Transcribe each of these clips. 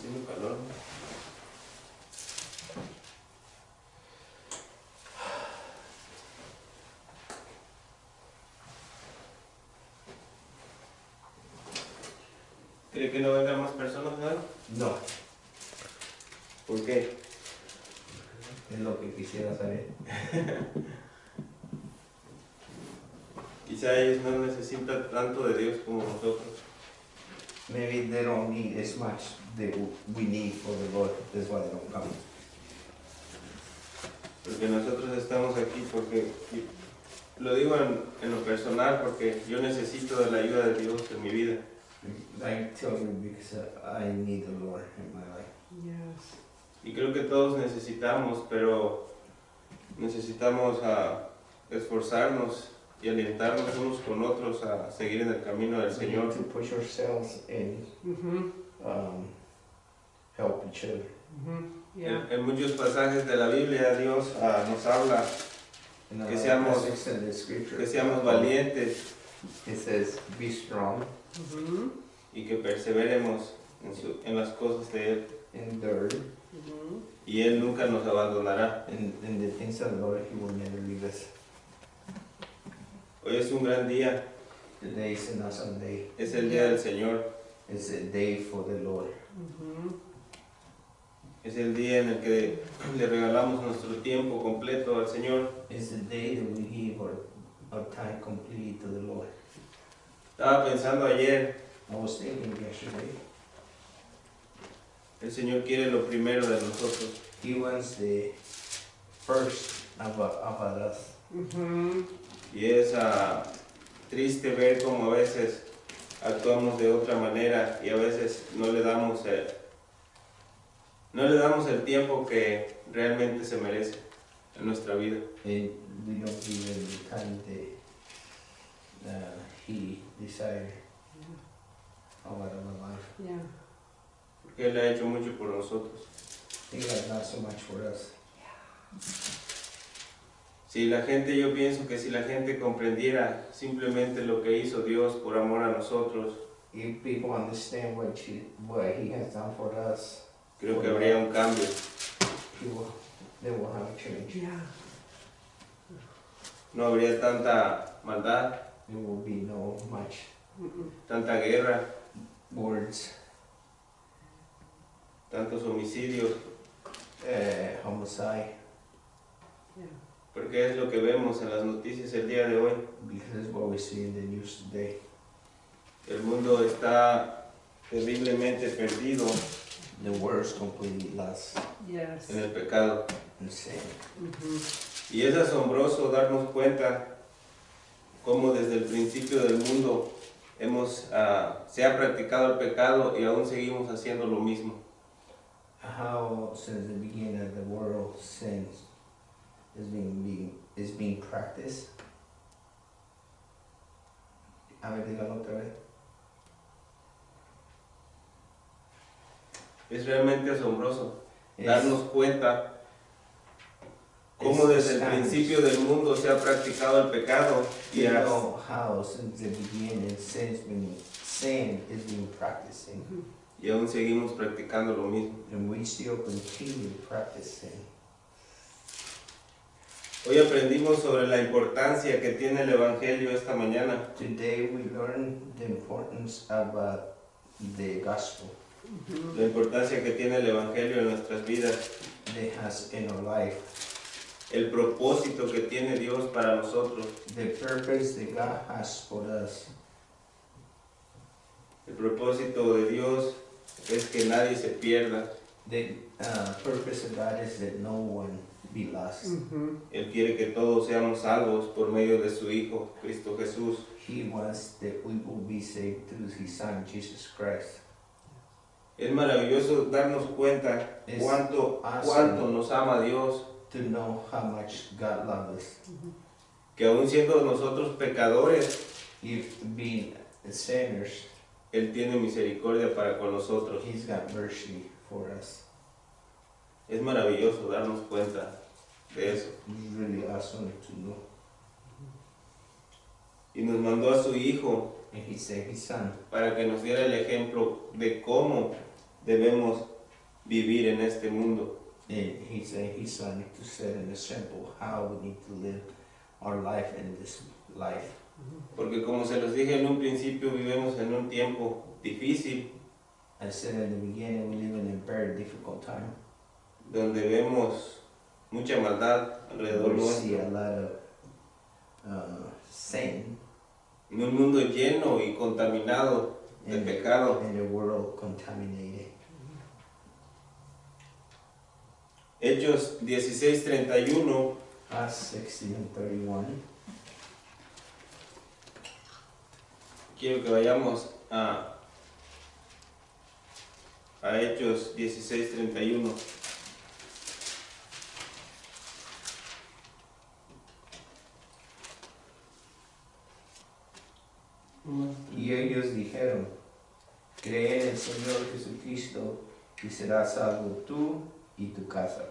haciendo calor, ¿no? ¿Cree que no vengan más personas, no? No, ¿Por qué? es lo que quisiera saber. Quizá ellos no necesitan tanto de Dios como nosotros. Maybe they don't need as much that we need for the Lord. That's why they don't come. Porque nosotros estamos aquí porque, y lo digo en lo personal, porque yo necesito de la ayuda de Dios en mi vida. I tell you because I need the Lord in my life. Yes. Y creo que todos necesitamos, pero necesitamos esforzarnos y alentarnos unos con otros a seguir en el camino del We Señor. need to push ourselves and help each other. Yeah. En muchos pasajes de la Biblia Dios nos habla In Que seamos- passage in the scripture, que seamos valientes it says, "Be strong, y que perseveremos en las cosas de Él. endure, Y Él nunca nos abandonará. in the things of the Lord. He will never leave us." Hoy es un gran día, Today is an awesome day. es el día del Señor. It's a day for the Lord. Es el día en el que le regalamos nuestro tiempo completo al Señor. It's the day that we give our time complete to the Lord. Estaba pensando ayer, I was thinking yesterday, el Señor quiere lo primero de nosotros. He wants the first about us. Y es triste ver cómo a veces actuamos de otra manera y a veces no le damos el tiempo que realmente se merece en nuestra vida. And we don't give him the time that he desired about our life. Yeah. Porque Él ha hecho mucho por nosotros. He has not so much for us. Yo pienso que si la gente comprendiera simplemente lo que hizo Dios por amor a nosotros, If people understand what he has done for us, creo que habría un cambio. they will have a change. Yeah. No habría tanta maldad, There will be no much tanta guerra, words, tantos homicidios, homicide, Yeah. porque es lo que vemos en las noticias el día de hoy. because it's what we see in the news today. El mundo está terriblemente perdido The world is completely lost Yes. en el pecado. and sin. Y es asombroso darnos cuenta cómo desde el principio del mundo se ha practicado el pecado y aún seguimos haciendo lo mismo. How since the beginning of the world sin is being practiced. A ver, dígalo otra vez. Es realmente asombroso It's- darnos cuenta cómo it's desde el astounding principio del mundo se ha practicado el pecado to y know how since the beginning sin is being practicing, aún seguimos practicando lo mismo. and we still continue practicing. Hoy aprendimos sobre la importancia que tiene el Evangelio esta mañana. Today we learn the importance about the gospel La importancia que tiene el Evangelio en nuestras vidas, that has in our life, el propósito que tiene Dios para nosotros. the purpose that God has for us. El propósito de Dios es que nadie se pierda. The purpose of God is that no one be lost. Él quiere que todos seamos salvos por medio de su Hijo, Cristo Jesús. He wants that we will be saved through His Son, Jesus Christ. Es maravilloso darnos cuenta Es cuánto awesome nos ama Dios, to know how much God loves us. que aun siendo nosotros pecadores, If being sinners, Él tiene misericordia para con nosotros. He's got mercy for us. Es maravilloso darnos cuenta de eso. It's really awesome to know. Y nos mandó a su Hijo And He sent His Son para que nos diera el ejemplo de cómo debemos vivir en este mundo. And he said he's trying to set an example how we need to live our life in this life. Porque como se los dije en un principio, vivimos en un tiempo difícil, I said in the beginning, we live in a very difficult time. donde vemos mucha maldad alrededor We see nuestro, a lot of sin en un mundo lleno y contaminado de pecado. in the world contaminated. Hechos 16:31, Acts 16:31. quiero que vayamos a Hechos 16:31. Y ellos dijeron, cree en el Señor Jesucristo y serás salvo tú y tu casa.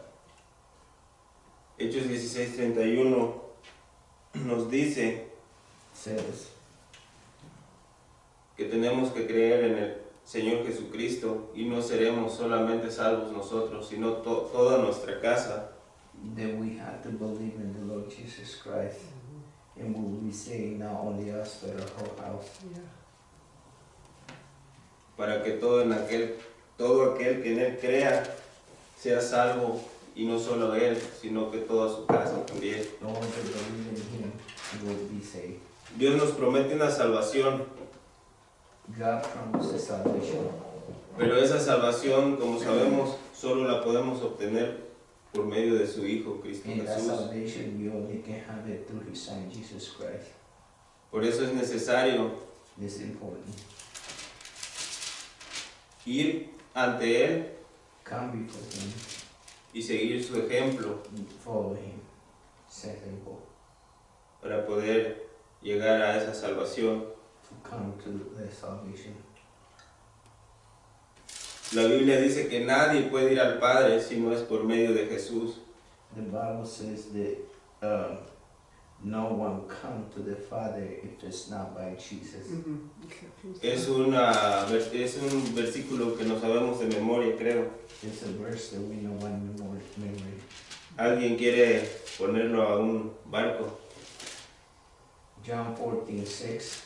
Hechos 16:31 nos dice Says, que tenemos que creer en el Señor Jesucristo y no seremos solamente salvos nosotros, sino toda nuestra casa. that we have to believe in the Lord Jesus Christ and we will be saved, not only us but our whole house. Yeah. Para que todo aquel que en Él crea sea salvo, y no solo Él, sino que toda su casa también. No one that believe in Him will be saved. Dios nos promete una salvación, God promises salvation, pero esa salvación, como sabemos, solo la podemos obtener por medio de su Hijo, Cristo and that Jesús. salvation we only can have it through His Son Jesus Christ. Por eso es necesario It's important. ir ante Él Come before Him, y seguir su ejemplo follow Him, example, para poder llegar a esa salvación. to come to the salvation. La Biblia dice que nadie puede ir al Padre si no es por medio de Jesús. The Bible says that no one come to the Father if it's not by Jesus. Es un versículo que no sabemos de memoria, creo. It's a verse that we know one memory. ¿Alguien quiere ponerlo a un barco? John 14:6.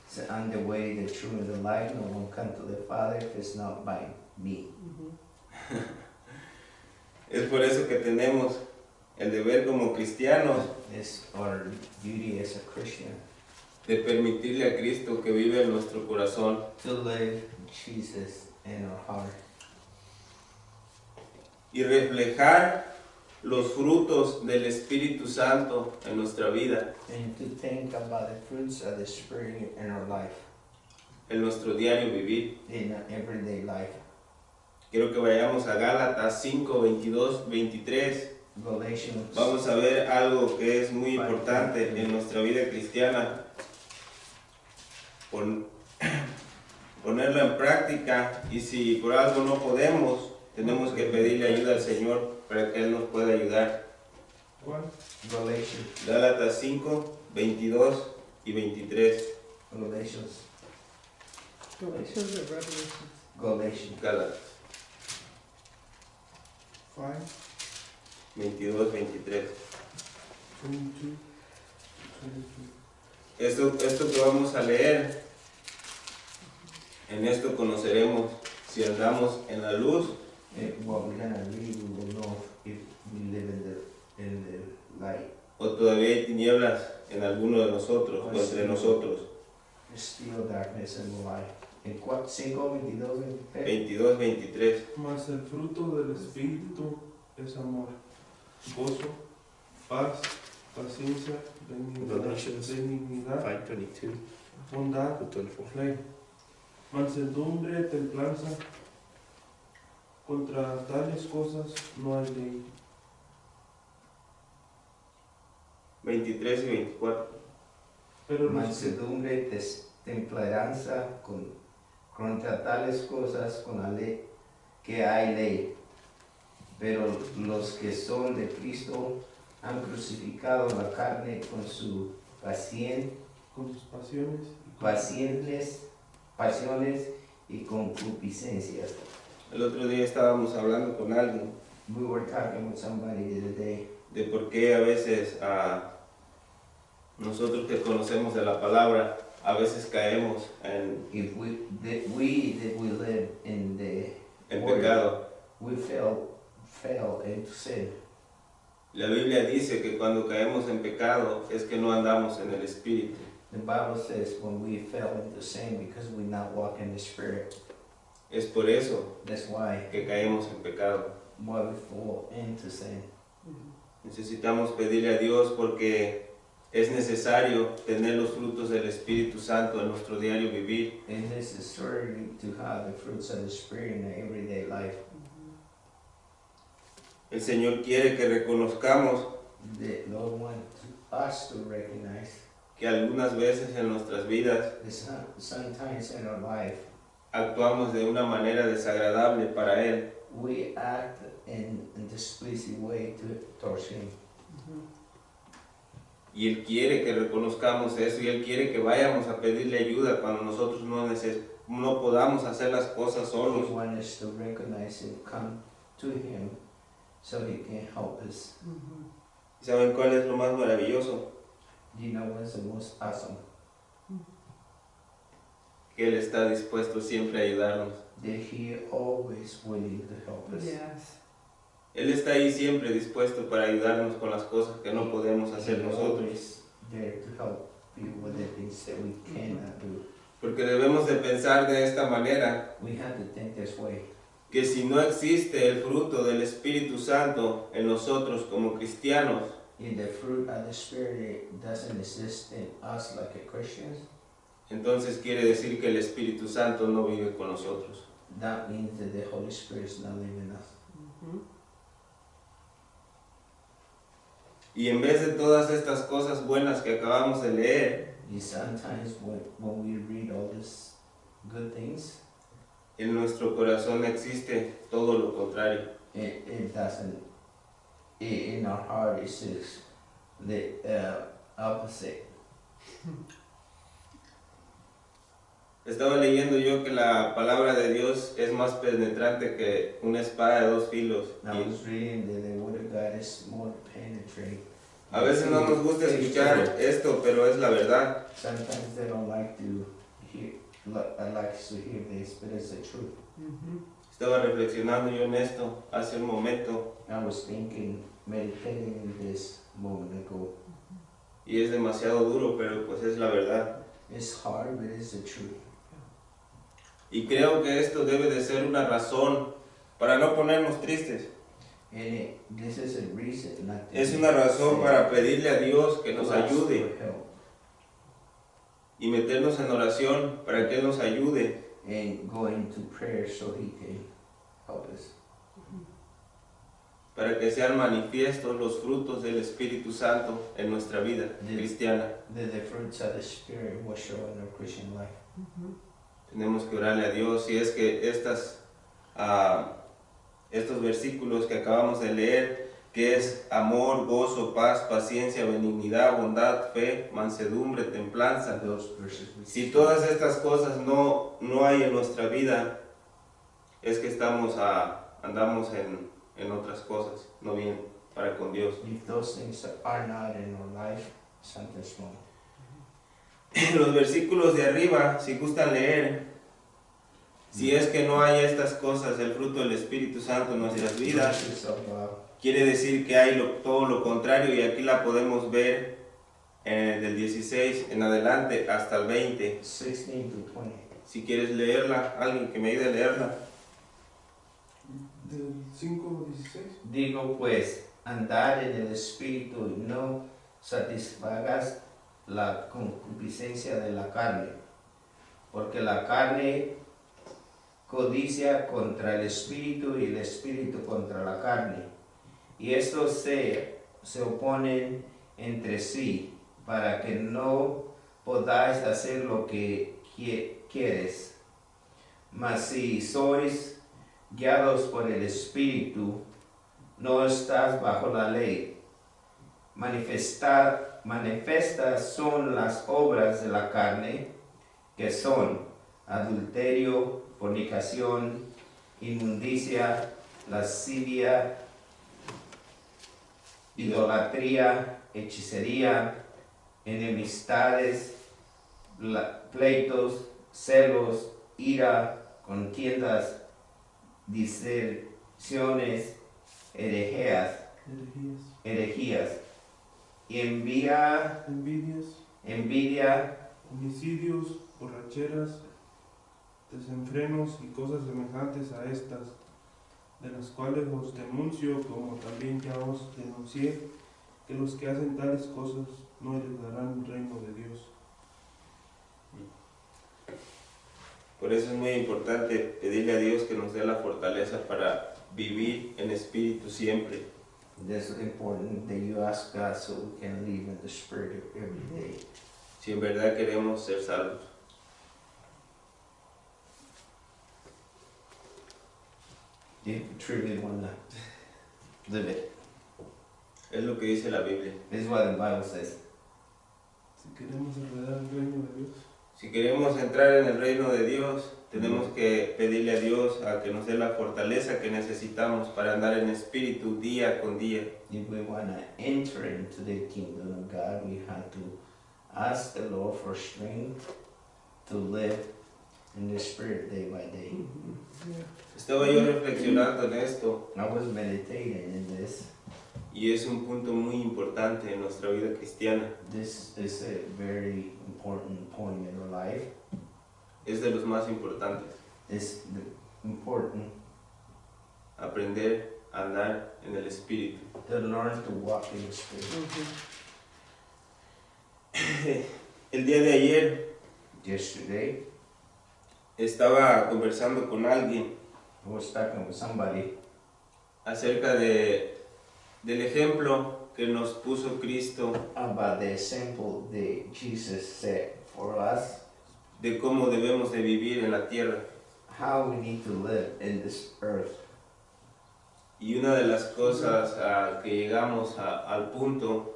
So I'm the way, the truth, and the life. No one come to the Father if it's not by me. Es por eso que tenemos el deber como cristianos It's our duty as a Christian de permitirle a Cristo que vive en nuestro corazón, to live Jesus in our heart y reflejar los frutos del Espíritu Santo en nuestra vida, and to think about the fruits of the Spirit in our life, en nuestro diario vivir. in our everyday life. Quiero que vayamos a Gálatas 5, 22, 23. Galatians. Vamos a ver algo que es muy importante en nuestra vida cristiana. Ponerlo en práctica, y si por algo no podemos, tenemos que pedirle ayuda al Señor para que Él nos pueda ayudar. ¿Cuál? Galatians. Gálatas 5, 22 y 23. Galatians. Galatians or Revelations? Galatians. Gálatas 5, 22, 23. 22, 22. Esto que vamos a leer, en esto conoceremos si andamos en la luz What we're gonna read, we will know if we live in the light. o todavía hay tinieblas en alguno de nosotros o entre nosotros. There's still darkness in the light. En 5, 22, 23. 22, 23. Mas el fruto del Espíritu es amor, gozo, paz, paciencia, Galatians benignidad, 5:22 bondad, to 24. fe, mansedumbre, templanza. Contra tales cosas no hay ley. 23 y 24. Pero los que, Mansedumbre, templanza, contra tales cosas con la ley que hay ley. Pero los que son de Cristo han crucificado la carne con sus con sus pasiones, pasiones y concupiscencias. El otro día estábamos hablando con alguien We were talking with somebody the other day. de por qué a veces nosotros que conocemos de la palabra, a veces caemos If we that we live in the en Word, pecado. we fell into sin. La Biblia dice que cuando caemos en pecado es que no andamos en el Espíritu. The Bible says when we fell into sin because we not walk in the Spirit. Es por eso That's why que caemos en pecado. we fall into sin. Necesitamos pedirle a Dios porque es necesario tener los frutos del Espíritu Santo en nuestro diario vivir. It's necessary to have the fruits of the Spirit in the everyday life. El Señor quiere que reconozcamos The Lord wants us to recognize que algunas veces en nuestras vidas that sometimes in our life actuamos de una manera desagradable para Él. we act in a displeasing way towards Him. Y Él quiere que reconozcamos eso y Él quiere que vayamos a pedirle ayuda cuando nosotros no podamos hacer las cosas He solos. wants us to recognize and come to Him so He can help us. ¿Saben cuál es lo más maravilloso? You know what's the most awesome? Que Él está dispuesto siempre a ayudarnos. That He always willing to help us. Yes. Él está ahí siempre dispuesto para ayudarnos con las cosas que no podemos hacer He nosotros. always there to help you with the things that we cannot do. Porque debemos de pensar de esta manera, We have to think this way. que si no existe el fruto del Espíritu Santo en nosotros como cristianos, If the fruit of the Spirit doesn't exist in us like a Christians, entonces quiere decir que el Espíritu Santo no vive con nosotros. that means that the Holy Spirit is not living in us. Y en vez de todas estas cosas buenas que acabamos de leer, And sometimes when we read all these good things, en nuestro corazón existe todo lo contrario. it doesn't. In our heart, it says the opposite. Estaba leyendo yo que la palabra de Dios es más penetrante que una espada de dos filos. I was reading that the Word of God is more penetrating. A veces no nos gusta escuchar esto, pero es la verdad. Sometimes they don't like to hear. I like to hear this, but it's the truth. Estaba reflexionando yo en esto hace un momento I was thinking, meditating in this moment ago. y es demasiado duro, pero pues es la verdad. It's hard, but it's the truth. Y creo que esto debe de ser una razón para no ponernos tristes. And this is a reason not to Es be una razón sad, para pedirle a Dios que to nos ask ayude for help, y meternos en oración para que Él nos ayude. and go into prayer so He can help us. Para que sean manifiestos los frutos del Espíritu Santo en nuestra vida cristiana. That the fruits of the Spirit will show in our Christian life. Tenemos que orarle a Dios y es que estos versículos que acabamos de leer, que es amor, gozo, paz, paciencia, benignidad, bondad, fe, mansedumbre, templanza. Those verses. Si todas estas cosas no hay en nuestra vida, es que andamos en otras cosas, no bien para con Dios. If those things are not in our life, something's wrong. Los versículos de arriba, si gustan leer, si es que no hay estas cosas, el fruto del Espíritu Santo en nuestras vidas, Verses of, quiere decir que hay todo lo contrario y aquí la podemos ver del 16 en adelante hasta el 20. 16 to 20. Si quieres leerla, alguien que me ayude a leerla. Del 5:16. Digo pues, andad en el Espíritu y no satisfagas la concupiscencia de la carne, porque la carne codicia contra el Espíritu y el Espíritu contra la carne, y estos se oponen entre sí, para que no podáis hacer lo que quieres. Mas si sois guiados por el Espíritu, no estás bajo la ley. Manifestas son las obras de la carne, que son adulterio, fornicación, inmundicia, lascivia, idolatría, hechicería, enemistades, pleitos, celos, ira, contiendas, disensiones, herejías, envidias, envidia, homicidios, borracheras, desenfrenos y cosas semejantes a estas, de las cuales os denuncio, como también ya os denuncié, que los que hacen tales cosas no heredarán el reino de Dios. Por eso es muy importante pedirle a Dios que nos dé la fortaleza para vivir en espíritu siempre. It's important that you ask God so we can live in the Spirit every day. Si en verdad queremos ser salvos. If you truly want to live it. Es lo que dice la Biblia. This is what the Bible says. Si queremos heredar el reino de Dios, Si queremos entrar en el reino de Dios, tenemos que pedirle a Dios a que nos dé la fortaleza que necesitamos para andar en espíritu día con día. If we want to enter into the kingdom of God, we have to ask the Lord for strength to live in the Spirit day by day. Yeah. Estaba yo reflexionando en esto I was meditating in this. y es un punto muy importante en nuestra vida cristiana. This is a very important point in our life. Es de los más importantes. It's important Aprender a andar en el espíritu. to learn to walk in the Spirit. El día de ayer Yesterday, estaba conversando con alguien I was talking with somebody acerca del ejemplo que nos puso Cristo about the example that Jesus set for us, de cómo debemos de vivir en la tierra. how we need to live in this earth. Y una de las cosas a que llegamos al punto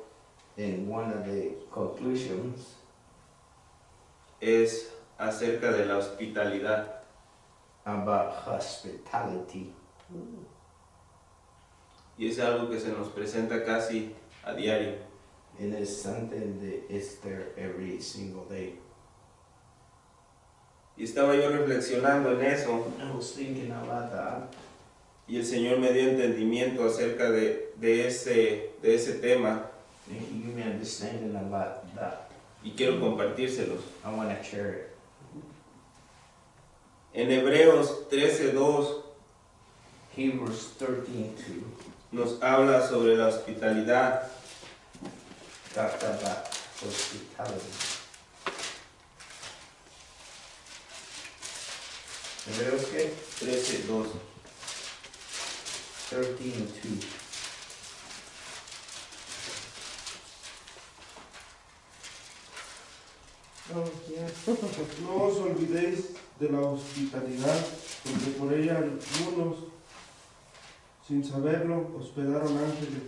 And one of the conclusions es acerca de la hospitalidad. about hospitality. Y es algo que se nos presenta casi a diario. It is something that is there every single day. Y estaba yo reflexionando en eso I was thinking about that, y el Señor me dio entendimiento acerca de ese tema and He gave me understanding about that. y quiero compartírselos. I want to share it. En Hebreos 13:2 Hebrews 13:2 nos habla sobre la hospitalidad. talked about hospitality. Hebrews qué? 13:2. 13:2. Oh, yeah. no os olvidéis de la hospitalidad, porque por ella algunos, sin saberlo, hospedaron ángeles.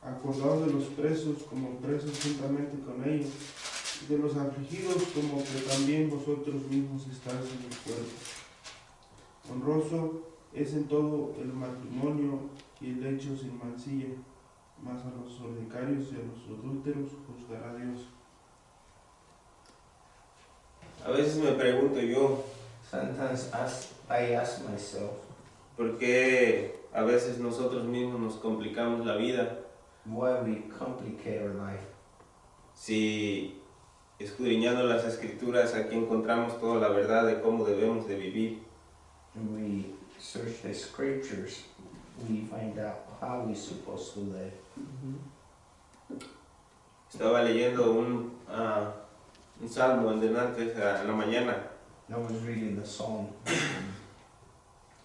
Acordaos de los presos como presos juntamente con ellos, y de los afligidos como que también vosotros mismos estáis en el cuerpo. Honroso es en todo el matrimonio y el hecho sin mancilla, mas a los fornicarios y a los adúlteros juzgará Dios. A veces me pregunto yo, Sometimes I ask myself, ¿por qué a veces nosotros mismos nos complicamos la vida? why we complicate our life. Si escudriñando las escrituras aquí encontramos toda la verdad de cómo debemos de vivir. When we search the scriptures, we find out how we're supposed to live. Estaba leyendo un salmo en delante en la mañana I was reading the Psalm,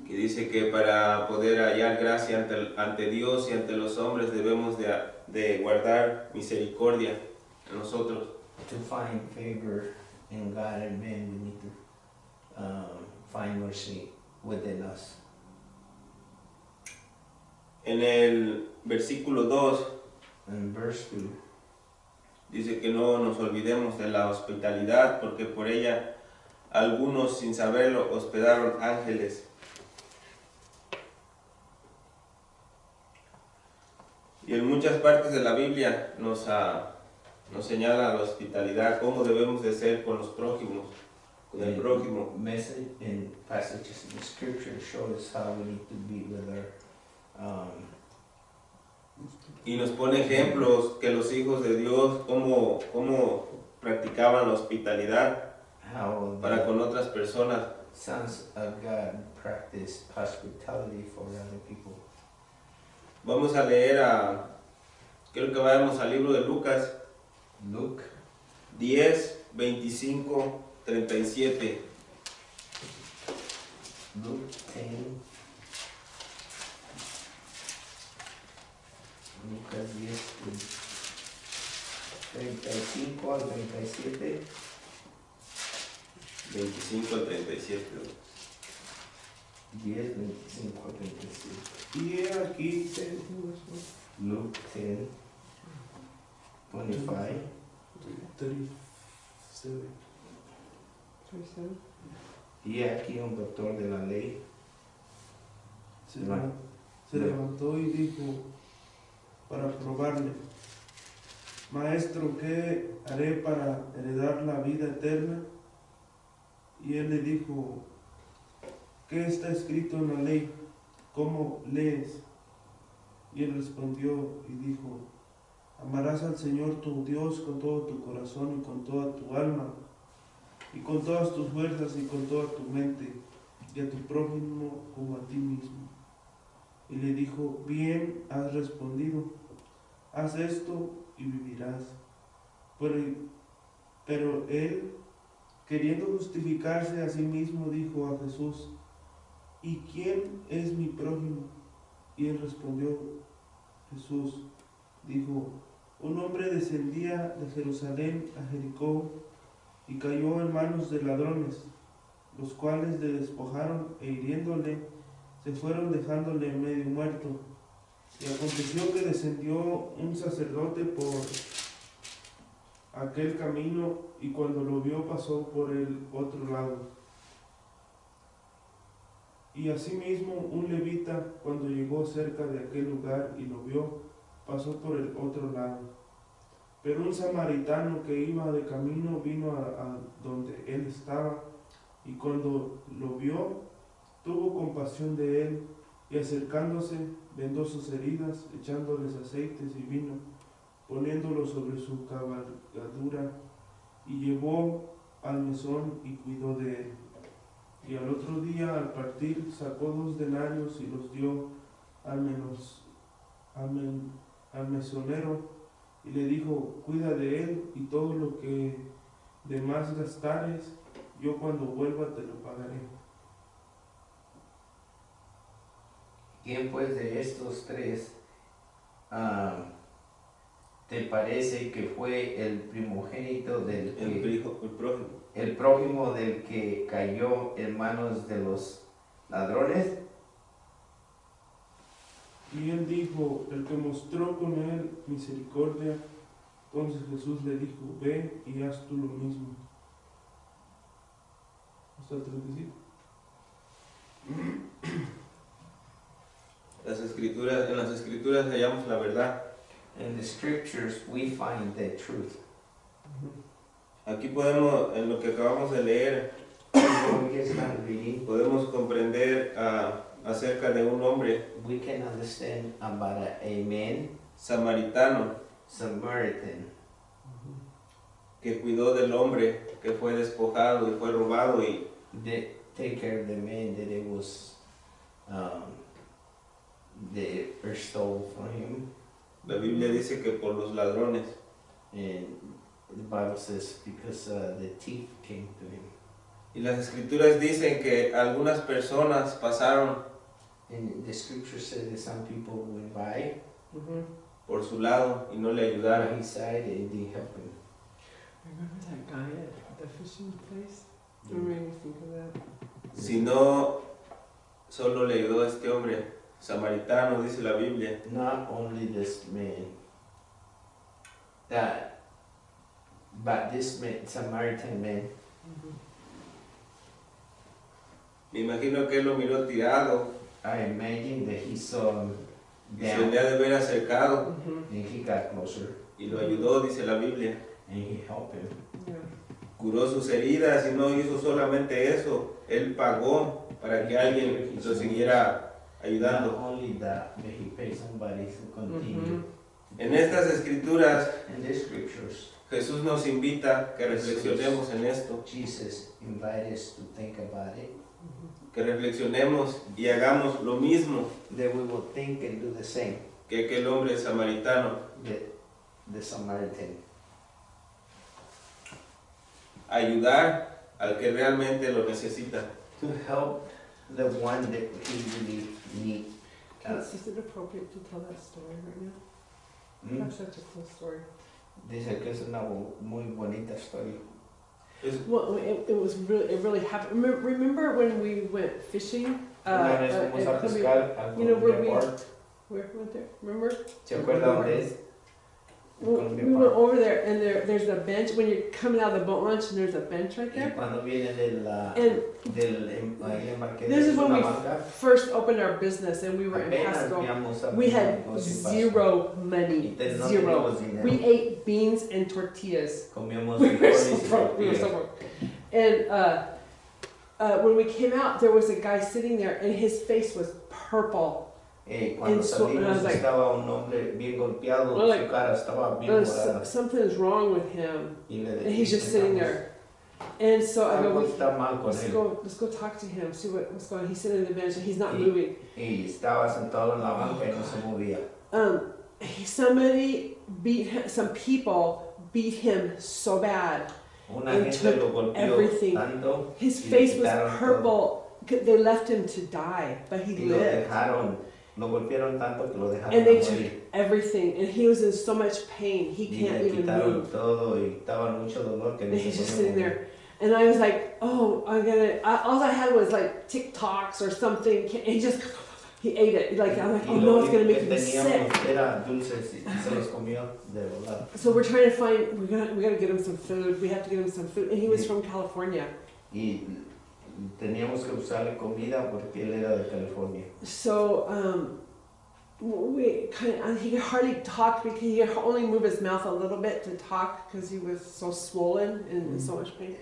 que dice que para poder hallar gracia ante Dios y ante los hombres debemos de guardar misericordia en nosotros. to find favor in God and man, we need to find mercy within us. En el versículo 2 In verse 2, dice que no nos olvidemos de la hospitalidad porque por ella algunos sin saberlo hospedaron ángeles. muchas partes de la Biblia nos señala la hospitalidad, cómo debemos de ser con los prójimos, con el prójimo. Message and passages in the scripture show us how we need to be with our Y nos pone ejemplos que los hijos de Dios, cómo practicaban la hospitalidad how para the con otras personas. sons of God practice hospitality for other people. Vamos a leer quiero que vayamos al libro de Lucas Luke 10, 25, 37. Luke 10, Lucas 10, 35 al 37. 25 al 37. 10, 25 al 37. Y he aquí, Luke 10, 25. 37. Y aquí un doctor de la ley Se levantó y dijo para probarle: Maestro, ¿qué haré para heredar la vida eterna? Y él le dijo: ¿Qué está escrito en la ley? ¿Cómo lees? Y él respondió y dijo: Amarás al Señor tu Dios con todo tu corazón y con toda tu alma y con todas tus fuerzas y con toda tu mente, y a tu prójimo como a ti mismo. Y le dijo: Bien has respondido, haz esto y vivirás. Pero él, queriendo justificarse a sí mismo, dijo a Jesús: ¿Y quién es mi prójimo? Y él respondió, Jesús dijo: un hombre descendía de Jerusalén a Jericó y cayó en manos de ladrones, los cuales le despojaron e hiriéndole, se fueron dejándole medio muerto. Y aconteció que descendió un sacerdote por aquel camino, y cuando lo vio pasó por el otro lado. Y asimismo un levita, cuando llegó cerca de aquel lugar y lo vio, pasó por el otro lado. Pero un samaritano que iba de camino vino a donde él estaba, y cuando lo vio, tuvo compasión de él, y acercándose, vendó sus heridas, echándoles aceites y vino, poniéndolo sobre su cabalgadura, y llevó al mesón y cuidó de él. Y al otro día, al partir, sacó 2 denarios y los dio al mesonero, y le dijo: cuida de él, y todo lo que de más gastares, yo cuando vuelva te lo pagaré. ¿Quién pues de estos tres te parece que fue el primogénito el prójimo del que cayó en manos de los ladrones? Y él dijo: el que mostró con él misericordia. Entonces Jesús le dijo: ve y haz tú lo mismo. Hasta el 35. En las escrituras hallamos la verdad. In the scriptures we find the truth. Aquí podemos, en lo que acabamos de leer, When we get started reading, podemos comprender acerca de un hombre we can understand about a man, samaritano Samaritan, que cuidó del hombre que fue despojado y fue robado, y that take care of the man that it was they stole from him. la Biblia dice que por los ladrones. And the Bible says because the thief came to him. Y las escrituras dicen que algunas personas pasaron And the scripture says that some people went by por su lado y no le ayudaron. his side and they helped him. Remember that guy at the fishing place? It made me think of that. Si no, solo le ayudó a este hombre samaritano, dice la Biblia. Not only this man, but this man, Samaritan man, Me imagino que él lo miró tirado I imagine that he saw him Se down, le ha de haber acercado and he got closer, y lo ayudó, dice la Biblia. and he helped him. Yeah. Curó sus heridas y no hizo solamente eso, él pagó para que alguien lo siguiera Not ayudando. only that, but he paid somebody to continue. En estas escrituras, In the scriptures, Jesús nos invita que reflexionemos en esto, Jesus invited us to think about it, que reflexionemos y hagamos lo mismo that we will think and do the same. que aquel hombre samaritano, The Samaritan. ayudar al que realmente lo necesita. To help the one that he really needs. Is it appropriate to tell that story right now? That's such a cool story. Dice que es una muy bonita historia. Well, it really happened. Remember when we went fishing? Una vez fuimos a at Columbia- pescar al you know, where Columbia we- Park. Where we went there? Remember? ¿Se acuerda dónde es? Well, Columbia we went Park. over there, and there's a bench when you're coming out of the boat launch, and there's a bench right Y there. cuando viene del And ahí embarqué, this is when una we banca, first opened our business, and we were in apenas Pasco. íbamos a We had poner negocio en Pasco. zero Y money, no zero. teníamos dinero. We ate beans and tortillas. Comíamos We were so frijoles y broke. We were so tortillas. broke. And when we came out, there was a guy sitting there, and his face was purple. Cuando And so- and I salimos was like- estaba un hombre bien golpeado, Well, like- su cara estaba bien morada. Something's wrong with him, Y le and he's just sitting there. And so I Algo go, está mal con él. let's go talk to him, see what's going on. He's sitting on the bench, and he's not Sí. moving. Y estaba sentado en la banca y no se movía. Somebody some people beat him so bad. Una And gente took lo golpeó everything. tanto His y le face was quitaron purple. They left him to die, but he y lo lived. dejaron, lo golpearon tanto que lo dejaron And they a took morir. everything, and he was in so much pain, he Y can't le even quitaron move. todo y estaba en mucho dolor que And no he's se just podía sitting mover. there. And I was like, oh, all I had was like TikToks or something. And he ate it. Like, I'm like, Y oh lo no, it's único gonna make que him sick. teníamos era dulces y se los comió de verdad. So we're trying to find, we gotta get him some food. We have to get him some food. And he was from California. Y teníamos que usarle comida porque él era de California. So, he could hardly talk because he could only move his mouth a little bit to talk because he was so swollen and in so much pain.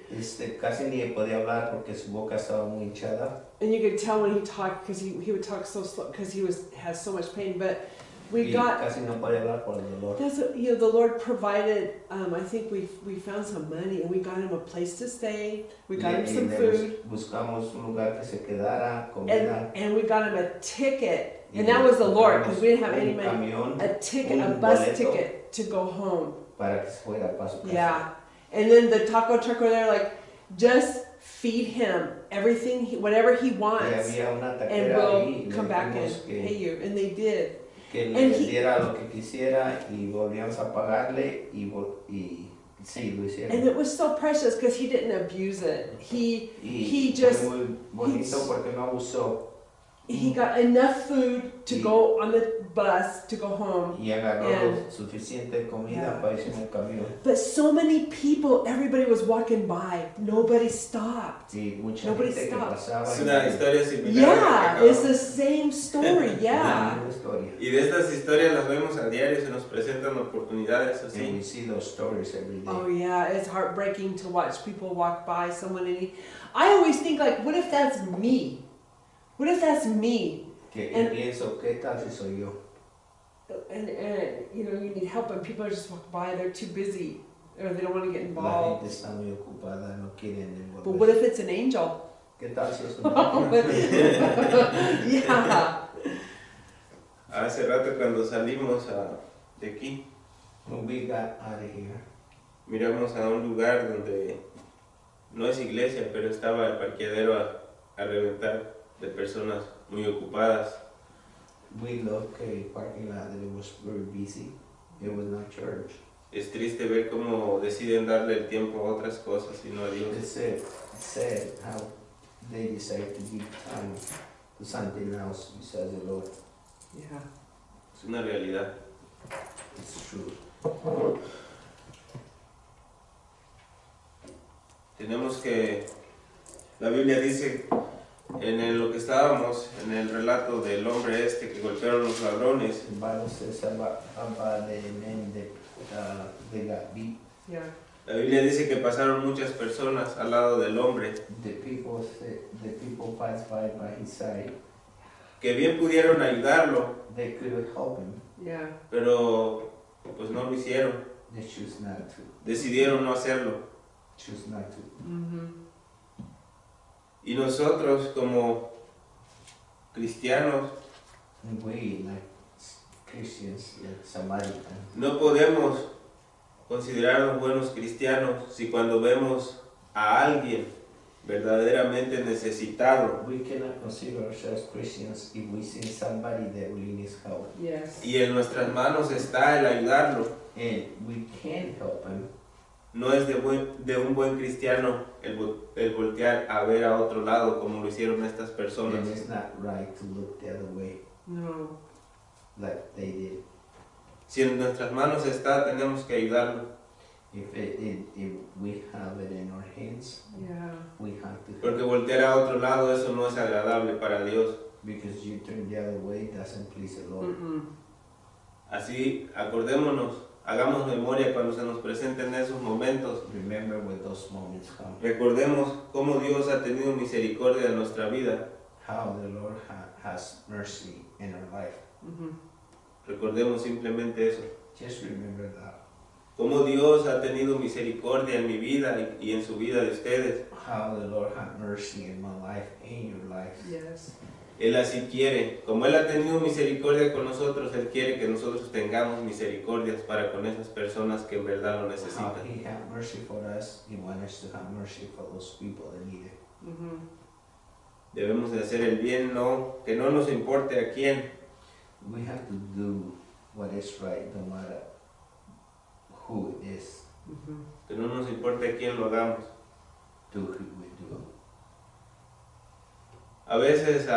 Casi ni podía hablar porque su boca estaba muy hinchada. And you could tell when he talked because he would talk so slow because has so much pain. But we Y got casi no podía hablar por el dolor. that's the Lord provided. I think we found some money and we got him a place to stay. We got him some food Buscamos un lugar que se quedara, comida. and we got him a ticket. And that was the Lord because we didn't have any money. Camión A ticket, a un bus boleto. ticket to go home. para que se fuera para su casa. Yeah. And then the taco truck were there like, just feed him everything, whatever he Y wants, había una and taquera we'll ahí y le come back and dijimos pay you. And they did. que And le he- diera lo que quisiera y volvíamos a pagarle y sí, lo And hicieron. it was so precious because he didn't abuse it. Y he just- fue muy bonito porque no abusó He got enough food to go on the bus to go home. y agarró And- suficiente comida Yeah. para irse en el camión. But so many people, everybody was walking by. Nobody stopped. Y mucha Nobody gente que stopped. pasaba. Es y- una historia similar. Yeah, a la que it's the acabamos. same story. La Yeah. misma historia. Y de estas historias las vemos a diario, se nos presentan oportunidades And así. we see those stories every day. Oh yeah, it's heartbreaking to watch people walk by someone and I always think like, what if that's me? What if that's me? Que and- pienso, ¿qué tal si soy yo? And you know you need help and people just walk by. They're too busy or they don't want to get La involved. gente está muy ocupada, no quieren But what envolverse. if it's an angel? ¿Qué tal si es un ángel? Yeah. Hace rato cuando salimos de aquí, When we got out of here, miramos a un lugar donde no es iglesia, pero estaba el parqueadero a reventar de personas muy ocupadas. we looked at a parking lot that it was very busy. It was not church. Es triste ver cómo deciden darle el tiempo a otras cosas y no a Dios. It's sad how they decide to give time to something else besides the Lord. Yeah. Es una realidad. It's true. Tenemos que, la Biblia dice lo que estábamos, en el relato del hombre este que golpearon los ladrones, The Bible says about the men that they got beat. Yeah. la Biblia dice que pasaron muchas personas al lado del hombre, The people passed by his side. que bien pudieron ayudarlo, They could help him. Yeah. pero pues no lo hicieron, They choose not to. decidieron no hacerlo. Choose not to. Mm-hmm. Y nosotros como cristianos And we, like Christians, like Samaritans, no podemos considerarnos buenos cristianos si cuando vemos a alguien verdaderamente necesitado we cannot consider ourselves Christians if we see somebody that really needs help. Yes. y en nuestras manos está el ayudarlo. And we can help him. No es de un buen cristiano el voltear a ver a otro lado como lo hicieron estas personas. And it's not right to look the other way No. like they did. Si en nuestras manos está, tenemos que ayudarlo. If we have it in our hands, Yeah. we have to help. Porque voltear a otro lado, eso no es agradable para Dios. Because you turn the other way doesn't please the Lord. Mm-mm. Así, acordémonos, hagamos memoria cuando se nos presenten esos momentos. Remember when those moments come, Recordemos cómo Dios ha tenido misericordia en nuestra vida. how the Lord has mercy in our life. Mm-hmm. Recordemos simplemente eso. Just remember that. Cómo Dios ha tenido misericordia en mi vida y en su vida de ustedes. How the Lord had mercy in my life and your life. Yes. Él así quiere. Como Él ha tenido misericordia con nosotros, Él quiere que nosotros tengamos misericordias para con esas personas que en verdad lo How necesitan. He had mercy for us, He wants us to have mercy for those people that need it. Mm-hmm. Debemos de hacer el bien, no, que no nos importe a quién. We have to do what is right, no matter who it is. Mm-hmm. Que no nos importe a quién lo hagamos. Do who we do. A veces,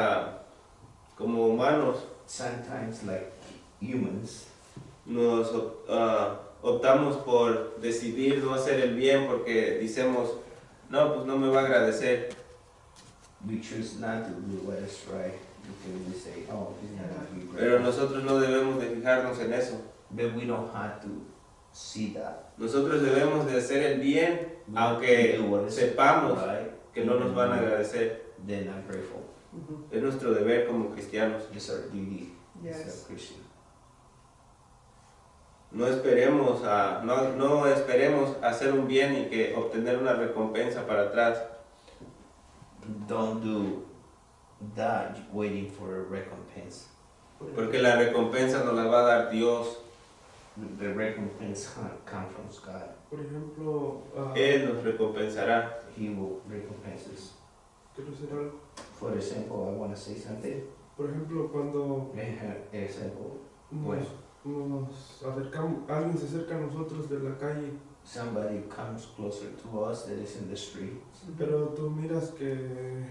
como humanos, Sometimes, like humans, nos optamos por decidir no hacer el bien porque decimos, no, pues no me va a agradecer. we choose not to do what is right because we say, oh, He's not going to be Pero great. nosotros no debemos de fijarnos en eso. But we don't have to see that. Nosotros debemos de hacer el bien, We aunque do what is sepamos right, que no nos van a agradecer. they're not grateful. Mm-hmm. Es nuestro deber como cristianos. It's our duty as Yes. a Christian. No esperemos no esperemos hacer un bien y que obtener una recompensa para atrás. Don't do that waiting for a recompense. Porque la recompensa nos la va a dar Dios. The recompense comes from God. Por ejemplo, Él nos recompensará. He will recompense us. quiero hacer algo. For example, I want to say something. Por ejemplo, cuando Example, nos, Bueno. nos acercamos, alguien se acerca a nosotros de la calle, somebody comes closer to us that is in the street, pero tú miras que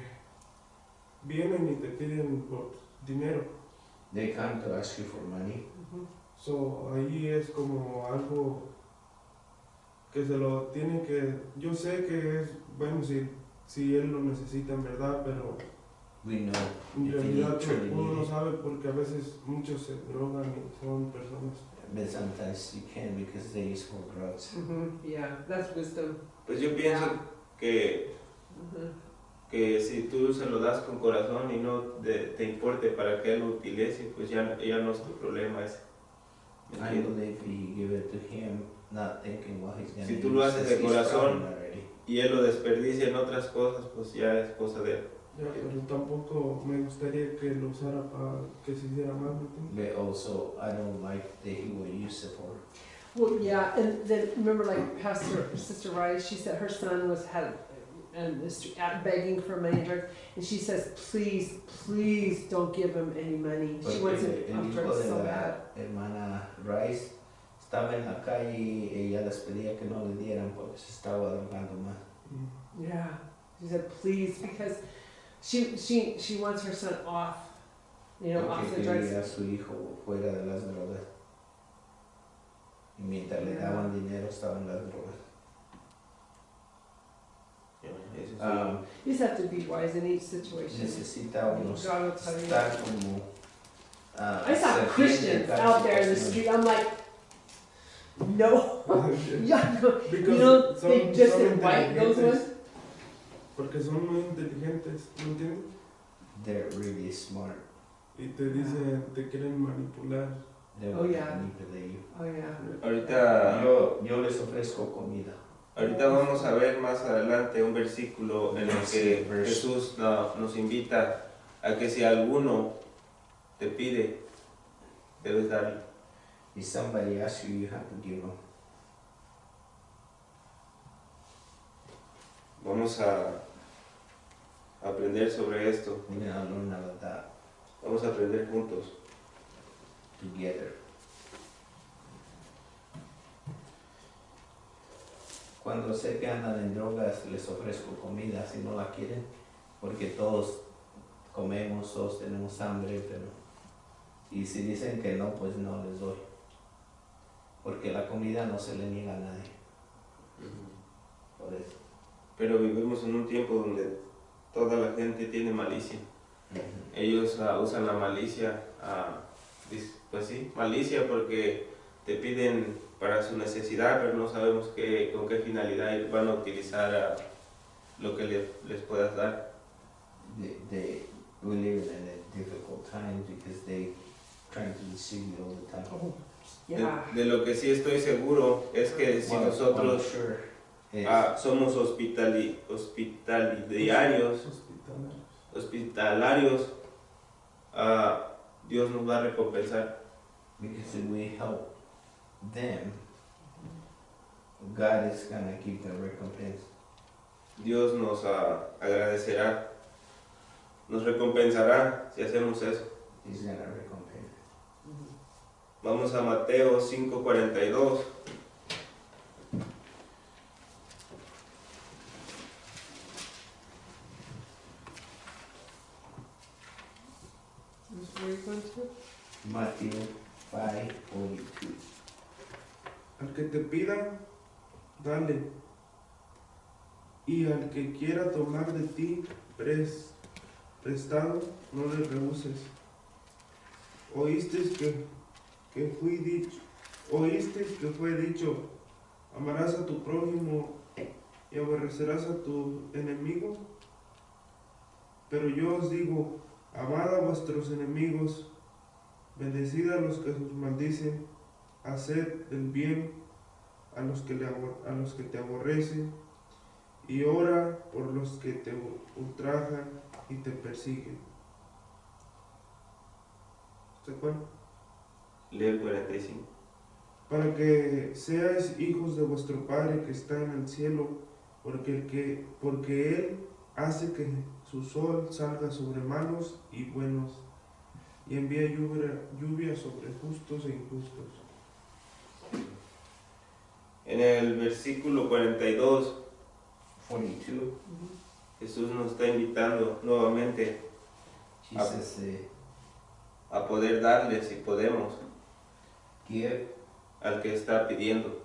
vienen y te piden por dinero. they come to ask you for money. Mm-hmm. So, ahí es como algo que se lo tiene que... Yo sé que es, bueno, si él lo necesita en verdad, pero We know en if you realidad truly uno no need it, sabe porque a veces muchos se drogan y son personas. but sometimes you can because they use for drugs. Mm-hmm. Yeah, that's wisdom. Pues yo pienso que, Mm-hmm. que si tú se lo das con corazón y no te importe para que Él lo utilice, pues ya no es tu problema ese. ¿Me I entiendes? believe you give it to him, not thinking what he's gonna Si tú use, lo haces de he's corazón, trying already. Y Él lo desperdicia en otras cosas, pues ya es cosa de Él. Ya, pero tampoco me gustaría que lo usara para que se hiciera mal, ¿me entiendes? But also, I don't like that he will use it for. Well, yeah, and then remember, like Sister Rice, she said her son had and the street, begging for money and drugs, and she says, please don't give him any money. She wants him el off hijo drugs de so la bad. hermana Rice estaba en la calle y ella les pedía que no le dieran porque se estaba drogando más. Yeah, she said please because she wants her son off, you know, off Porque the drugs. quería a su hijo fuera de las drogas. Y mientras le Yeah. daban dinero estaba en las drogas. um, You just have to be wise in each situation. necesita uno God will tell you. estar como I saw serpiente Christians en cada out there in the situación. street. I'm like, no. Yeah, no. Because You don't son- think just son in white, those inteligentes. ones? Porque son muy inteligentes, ¿me entiendes? They're really smart. Y te dicen, te quieren manipular. They Oh, will yeah. manipulate you. Oh, yeah. Ahorita, Yo les ofrezco comida. ahorita vamos a ver más adelante un versículo en el que Verse. Jesús nos invita a que si alguno te pide, debes darle. If somebody asks you, you have to give them. Vamos a aprender sobre esto. We're gonna learn about that Vamos a aprender juntos. together. Cuando sé que andan en drogas, les ofrezco comida si no la quieren, porque todos comemos, todos tenemos hambre, pero y si dicen que no, pues no les doy, porque la comida no se le niega a nadie. Por eso. Pero vivimos en un tiempo donde toda la gente tiene malicia. Ellos usan la malicia, pues sí, malicia porque te piden para su necesidad, pero no sabemos con qué finalidad van a utilizar lo que les puedas dar. We live in a difficult time because they trying to deceive you all the time. Oh, yeah. De lo que sí estoy seguro es que si Well, nosotros sure is, somos hospitalarios, Dios nos va a recompensar. because if we help them, God is gonna give the recompense. Dios nos agradecerá, nos recompensará si hacemos eso. He's gonna recompense. Vamos a Mateo 5:42. Where are you going to? Matthew 5:42. Al que te pida, dale. Y al que quiera tomar de ti prestado, no le rehuses. Oísteis que fue dicho, amarás a tu prójimo y aborrecerás a tu enemigo. Pero yo os digo, amad a vuestros enemigos, bendecid a los que os maldicen, haced el bien a los que te aborrecen, y ora por los que te ultrajan y te persiguen. ¿Se acuerdan? Lee el 45. Para que seáis hijos de vuestro Padre que está en el cielo, porque Él hace que su sol salga sobre malos y buenos, y envía lluvia sobre justos e injustos. En el versículo 42, 42, Jesús nos está invitando nuevamente Jesus said, a poder darle, si podemos, give al que está pidiendo.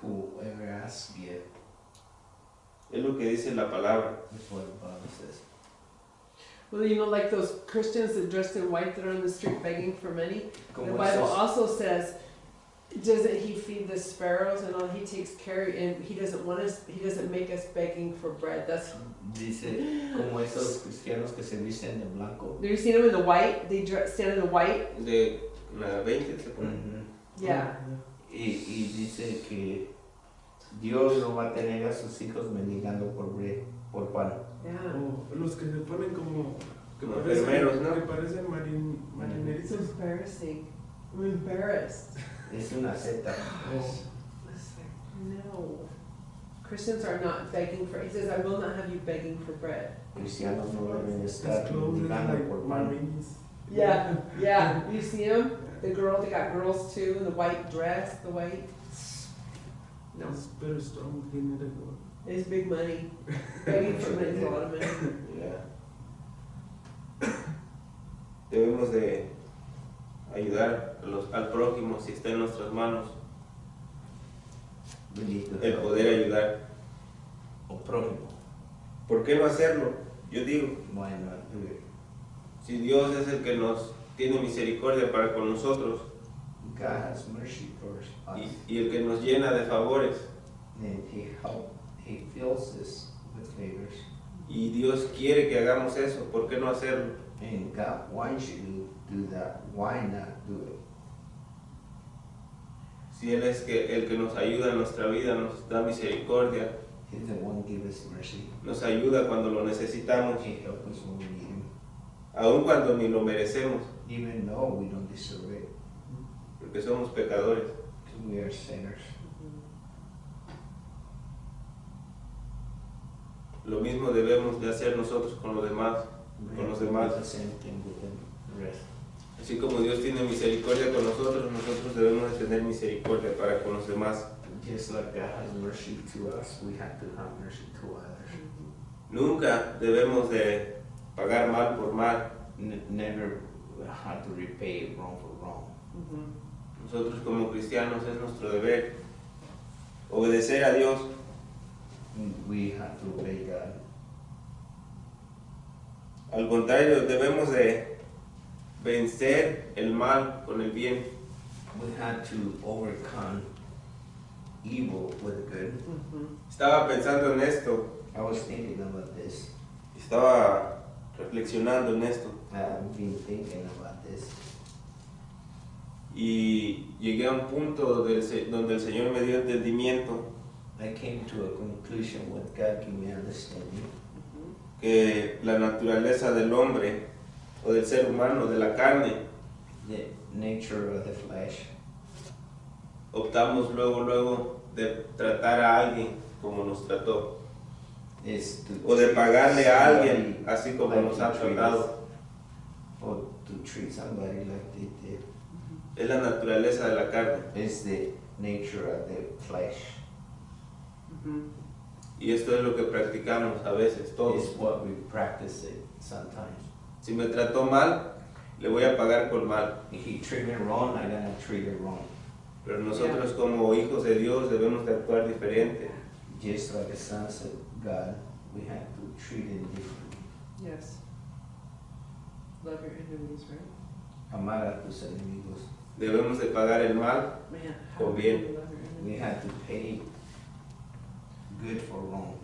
whoever asks, give. Es lo que dice la palabra. That's what the Bible says. Well, you know, like those Christians that dressed in white that are on the street begging for money. The Como Bible esos, also says, doesn't he feed the sparrows and all? He takes care, and he doesn't want us. He doesn't make us begging for bread. That's. dice, como esos cristianos que se visten de blanco. Have you seen them in the white? They stand in the white. De la 20 se pone. Yeah. Y dice que Dios no va a tener a sus hijos mendigando por pan. Yeah. O los que se ponen como que Los parecen, enfermeros, ¿no? que parecen It's marineritos. embarrassing. I'm embarrassed. Es una seta. It's like, no. Christians are not begging for. He says, "I will not have you begging for bread." Cristianos no deben His estar clothes is mendigando like por pan. marines. Yeah, yeah. You see them? The girl. They got girls too in the white dress, the white. No, It's very strong dinero. it's big money. Begging for money is a lot of money. Ya. Debemos de ayudar al prójimo si está en nuestras manos, We need to el help. poder ayudar. o prójimo. ¿Por qué no hacerlo? Yo digo, Why not do it? si Dios es el que nos tiene misericordia para con nosotros God has mercy for us, y el que nos llena de favores, and He fills us with favors. y Dios quiere que hagamos eso, ¿por qué no hacerlo? And God wants you to do that. Why not do it? Si Él es el que nos ayuda en nuestra vida, nos da misericordia, He's the one who gives us mercy. nos ayuda cuando lo necesitamos, He helps us when we need Him, aun cuando ni lo merecemos, even though we don't deserve it, porque somos pecadores. because we are sinners. Lo mismo debemos de hacer nosotros con los demás, We con los have to do demás. the same thing with the rest. Así como Dios tiene misericordia con nosotros, nosotros debemos de tener misericordia para con los demás. Just like God has mercy to us, we have to have mercy to others. Nunca debemos de pagar mal por mal. Never have to repay wrong for wrong. Nosotros como cristianos es nuestro deber obedecer a Dios. We have to obey God. Al contrario, debemos de vencer el mal con el bien. We have to overcome evil with good. Estaba pensando en esto, I was thinking about this. estaba reflexionando en esto I've been thinking about this. y llegué a un punto donde el Señor me dio entendimiento I came to a conclusion with God gave me understanding que la naturaleza del hombre o del ser humano, de la carne, the nature of the flesh. optamos luego de tratar a alguien como nos trató Is to o de treat pagarle a somebody alguien así como like nos ha he treated us, tratado. or to treat somebody like they did. Es la naturaleza de la carne It's the nature of the flesh. y esto es lo que practicamos a veces todos. It's what we practice it sometimes. Si me trató mal, le voy a pagar con mal. If he treat me wrong, I'm gonna treat it wrong. Pero nosotros como hijos de Dios debemos de actuar diferente. Just like the sons of God, we have to treat it differently. Yes. Love your enemies, right? Amar a tus enemigos. Debemos de pagar el mal Man, Con how bien. do you love your We enemies? have to pay good for wrong.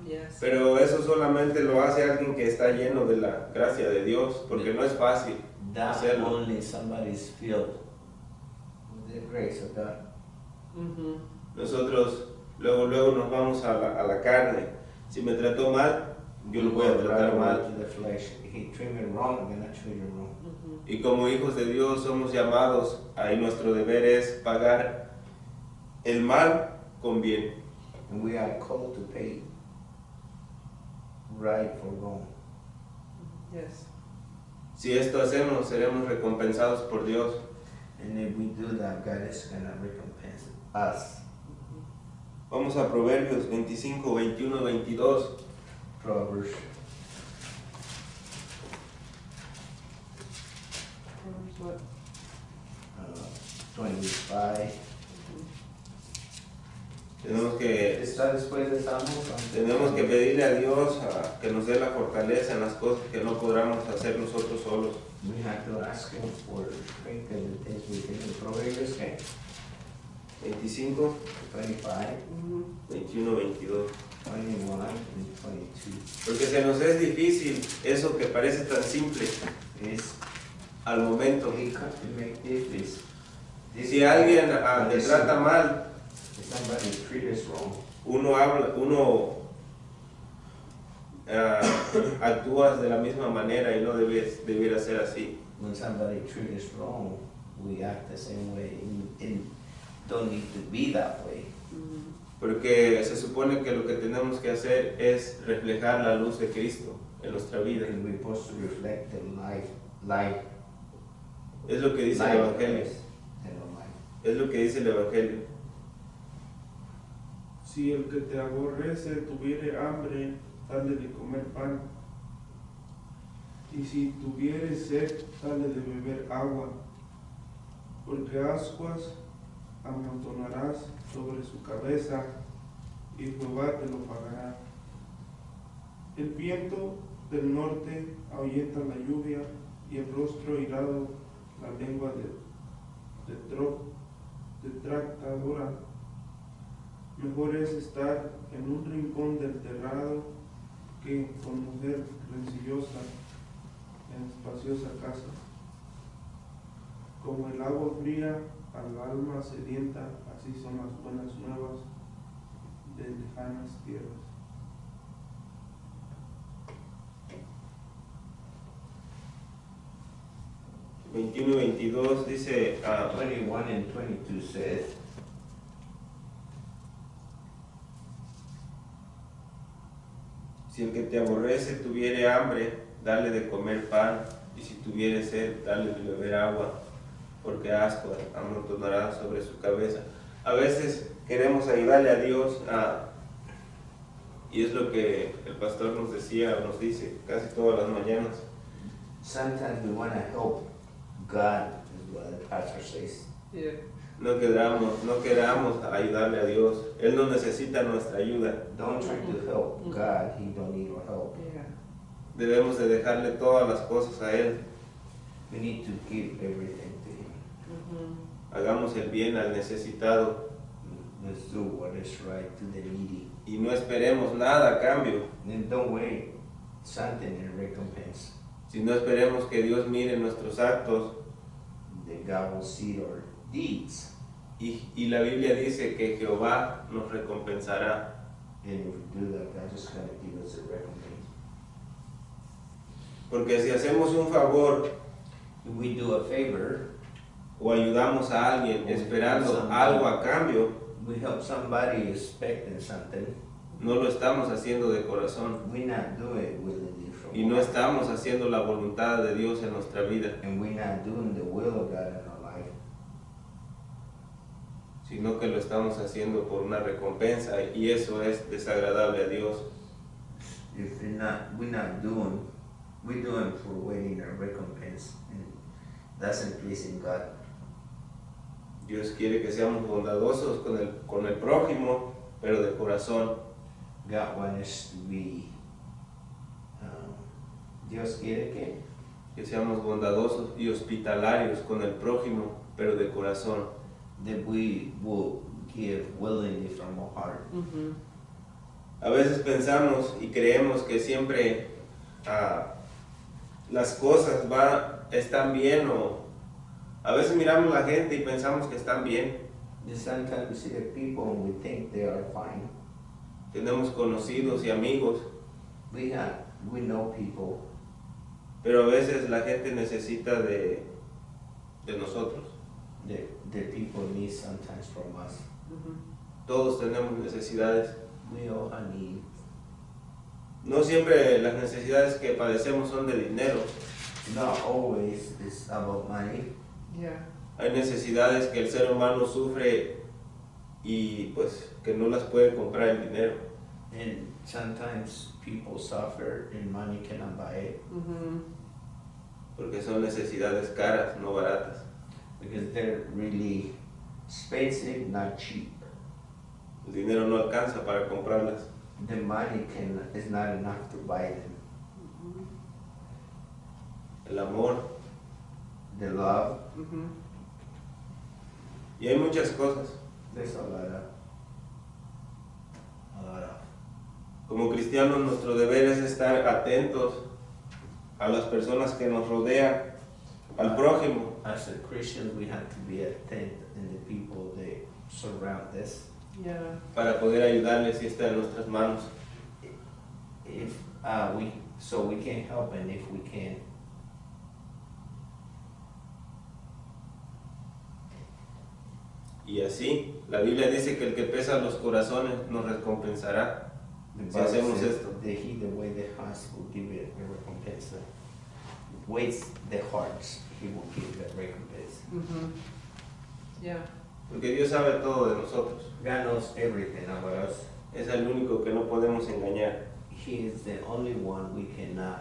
Yes. Pero eso solamente lo hace alguien que está lleno de la gracia de Dios, porque no es fácil. That Hacerlo. only somebody's filled with the grace of God. Nosotros luego nos vamos a la carne. Si me trató mal, yo lo voy a tratar Right mal. to the flesh. If he treat me wrong, I'm gonna treat him wrong. Y como hijos de Dios somos llamados, ahí nuestro deber es pagar el mal con bien. And we are called to pay right for wrong. Yes. Si esto hacemos, seremos recompensados por Dios. And if we do that, God is gonna recompense us. Vamos a Proverbios 25, 21, 22. Proverbs What? 25. ¿Está después de Salmos? Tenemos que pedirle a Dios que nos dé la fortaleza en las cosas que no podamos hacer nosotros solos. We have to ask Him for strength in the things we can do. Proverbs 25, 25, 21, 22. 21, and 22. Porque se nos es difícil eso que parece tan simple It's al momento. we have to make this. Si alguien te trata mal, If somebody treats us wrong, uno actúas de la misma manera y no debiera ser así. when somebody treats us wrong, we act the same way. It don't need to be that way. Porque se supone que lo que tenemos que hacer es reflejar la luz de Cristo en nuestra vida. And we're supposed to reflect the light Es lo que dice el of Evangelio. Christ in our life. Es lo que dice el Evangelio. Si el que te aborrece tuviere hambre, dale de comer pan. Y si tuviere sed, dale de beber agua. Porque ascuas amontonarás sobre su cabeza, y Jehová te lo pagará. El viento del norte ahuyenta la lluvia y el rostro irado, la lengua detractadora. Mejor es estar en un rincón del terrado que con mujer rencillosa en espaciosa casa. Como el agua fría al alma sedienta, así son las buenas nuevas de lejanas tierras. y 22 dice, 21 and 22 says, si el que te aborrece tuviere hambre, dale de comer pan, y si tuviere sed, dale de beber agua, porque asco amontonará sobre su cabeza. A veces queremos ayudarle a Dios, y es lo que el pastor nos decía, nos dice casi todas las mañanas. sometimes we want to help God, is what the pastor says. Yeah. No queramos ayudarle a Dios. Él no necesita nuestra ayuda. Don't try to help God, He don't need our help. Yeah. Debemos de dejarle todas las cosas a Él. We need to give everything to Him. Mm-hmm. Hagamos el bien al necesitado Let's do what is right to the needy. y no esperemos nada a cambio. And don't wait something in recompense. Si no esperemos que Dios mire nuestros actos, That God will see our deeds. y la Biblia dice que Jehová nos recompensará. And if we do that, God is going to give us a recompense. Porque si hacemos un favor If we do a favor, o ayudamos a alguien esperando algo a cambio, we help somebody expecting something, no lo estamos haciendo de corazón we not do it willingly from y no God. estamos haciendo la voluntad de Dios en nuestra vida, And we're not doing the will of God in our life. sino que lo estamos haciendo por una recompensa, y eso es desagradable a Dios. If we're not doing, we're doing for waiting a recompense, and that's in pleasing God. Dios quiere que seamos bondadosos con el prójimo, pero de corazón. God wants us to be, Dios quiere Que seamos bondadosos y hospitalarios con el prójimo, pero de corazón. that we will give willingly from our heart. Mm-hmm. A veces pensamos y creemos que siempre las cosas están bien, o a veces miramos a la gente y pensamos que están bien. And sometimes we see the people and we think they are fine. Tenemos conocidos y amigos, We know people, pero a veces la gente necesita de nosotros. the people need sometimes from us. Mm-hmm. Todos tenemos necesidades. We all have needs. No siempre las necesidades que padecemos son de dinero. Not always it's about money. Yeah. Hay necesidades que el ser humano sufre y pues que no las puede comprar el dinero. And sometimes people suffer and money cannot buy it Mm-hmm. Porque son necesidades caras, no baratas. because they're really expensive, not cheap. El dinero no alcanza para comprarlas. The money is not enough to buy them. El amor. The love, Mm-hmm. Y hay muchas cosas. there's a lot of. Como cristianos, nuestro deber es estar atentos a las personas que nos rodean, al prójimo. As a Christian, we have to be attentive in the people that surround us. Yeah. Para poder ayudarles si está en nuestras manos. If we can help, and if we can. Y así, la Biblia dice que el que pesa los corazones nos recompensará. The Si Bible hacemos says esto. that He that weighs the hearts will give it a recompense. Weighs the hearts, He will give the recompense. Mm-hmm. Yeah. Porque Dios sabe todo de nosotros. God knows everything about us. Es el único que no podemos engañar. He is the only one we cannot.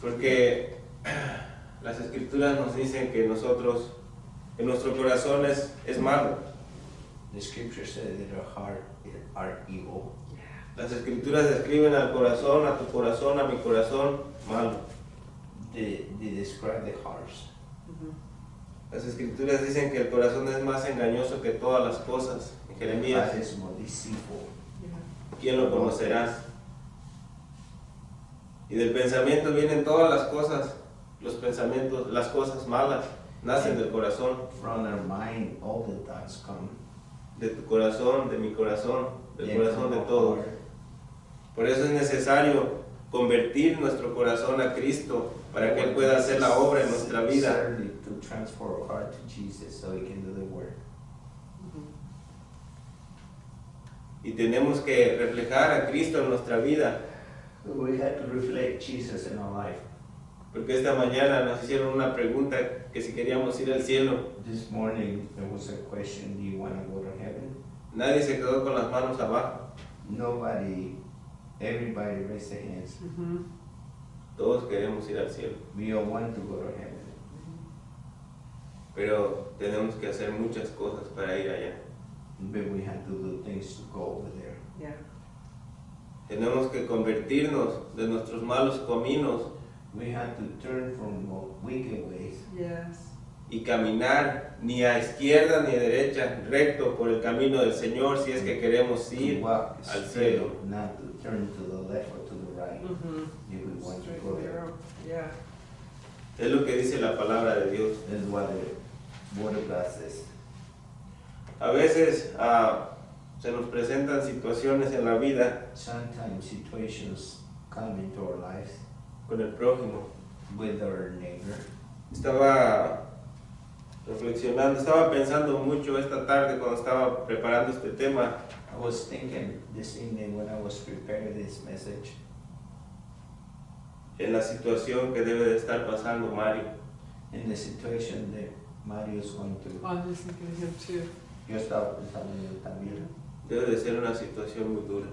Porque las escrituras nos dicen que nuestro corazón es malo. The scripture says that our heart are evil. Las escrituras describen al corazón, a tu corazón, a mi corazón malo. They describe the hearts. Las escrituras dicen que el corazón es más engañoso que todas las cosas. En The Jeremías, heart is more deceitful. ¿quién lo conocerá? Y del pensamiento vienen todas las cosas, los pensamientos, las cosas malas, nacen del corazón, From our mind, all the thoughts come. de tu corazón, de mi corazón, del They corazón come de from todos. heart. Por eso es necesario convertir nuestro corazón a Cristo para que Él pueda hacer la obra en nuestra vida. Necessarily to transfer our heart to Jesus so He can do the work. Y tenemos que reflejar a Cristo en nuestra vida, We have to reflect Jesus in our life. porque esta mañana nos hicieron una pregunta que si queríamos ir al cielo. This morning there was a question, do you want to go to heaven? Nadie se quedó con las manos abajo, Everybody raised their hands. todos queremos ir al cielo, We all want to go to heaven. pero tenemos que hacer muchas cosas para ir allá. But we have to do things to go over there. Yeah. Tenemos que convertirnos de nuestros malos caminos We have to turn from wicked ways Yes. y caminar ni a izquierda ni a derecha, recto por el camino del Señor si es que queremos to ir walk al straight, cielo. not to turn to the left or to the right if we want to Straight go and there. narrow. Yeah. Es lo que dice la palabra de Dios. That's what the Word of God says. A veces se nos presentan situaciones en la vida Sometimes situations come into our lives con el prójimo. with our neighbor. Estaba reflexionando, estaba pensando mucho esta tarde cuando estaba preparando este tema I was thinking this evening when I was preparing this message en la situación que debe de estar pasando Mario. in the situation that Mario is going through. I'm just thinking of him too. Yo estaba pensando en él también. Debe de ser una situación muy dura.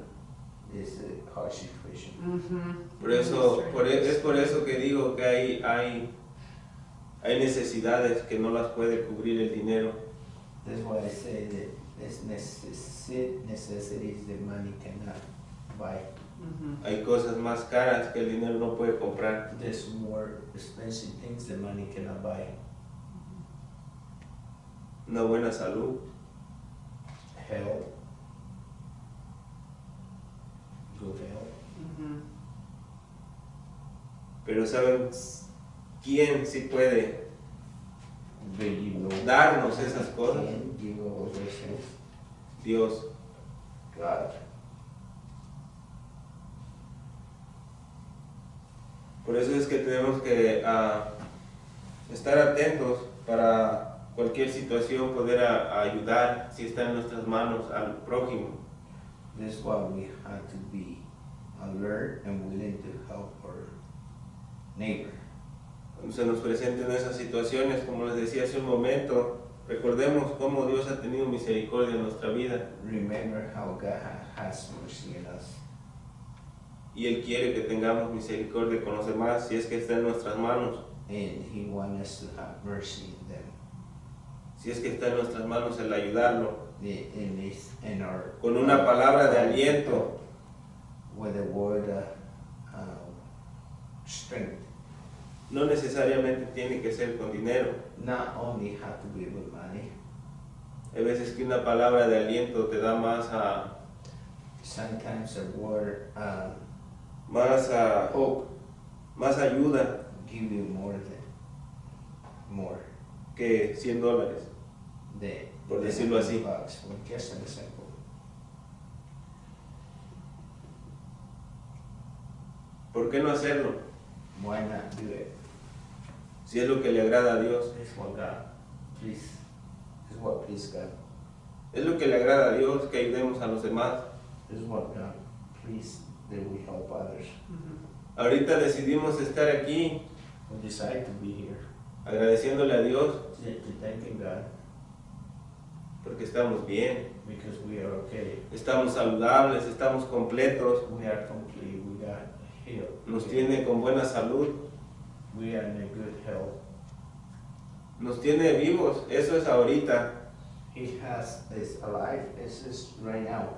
It's a hard situation. Por eso, es por eso que digo que hay necesidades que no las puede cubrir el dinero. That's why I say that there's necessities that money cannot buy. Hay cosas más caras que el dinero no puede comprar. There's more expensive things that money cannot buy. Una buena salud, Health, good health. pero ¿saben quién sí puede But you know, darnos esas cosas? can give all those things. Dios. God. Por eso es que tenemos que estar atentos para cualquier situación, poder ayudar si está en nuestras manos al prójimo. That's why we have to be alert and willing to help our neighbor. Cuando se nos presenten esas situaciones, como les decía hace un momento, recordemos cómo Dios ha tenido misericordia en nuestra vida Remember how God has mercy on us. y Él quiere que tengamos misericordia con los demás si es que está en nuestras manos. And He wants us to have mercy in them. Si es que está en nuestras manos el ayudarlo In our con una palabra de aliento, with a word strength. no necesariamente tiene que ser con dinero. Not only have to be with money. Hay veces que una palabra de aliento te da más Sometimes a word hope más ayuda give you more que $100. Por decirlo así. Bucks, just an example. ¿Por qué no hacerlo? Why not do it? Si es lo que le agrada a Dios. This is what God, please. This is what please God. Es lo que le agrada a Dios que ayudemos a los demás. This is what God, please, that we help others. Ahorita decidimos estar aquí We decide to be here, agradeciéndole a Dios thanking God porque estamos bien, because we are okay. estamos saludables, estamos completos, We are complete. We got healed. nos tiene con buena salud, We are in a good health. nos tiene vivos. Eso es ahorita, He has is alive. This is right now.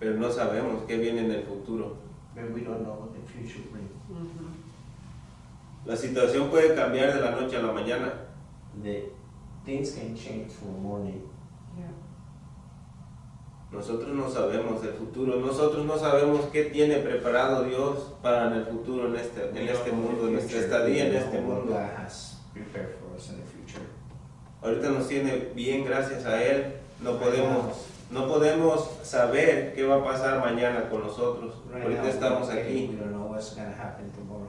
pero no sabemos qué viene en el futuro. but we don't know what the future brings. La situación puede cambiar de la noche a la mañana. The things can change from morning. Yeah. Nosotros no sabemos del futuro, nosotros no sabemos qué tiene preparado Dios para en el futuro, en este mundo, en nuestra estadía en este mundo. God has prepared for us in the future. Ahorita nos tiene bien gracias a Él, no podemos saber qué va a pasar mañana con nosotros. Right Ahorita now, estamos we aquí, don't know what's going to happen tomorrow.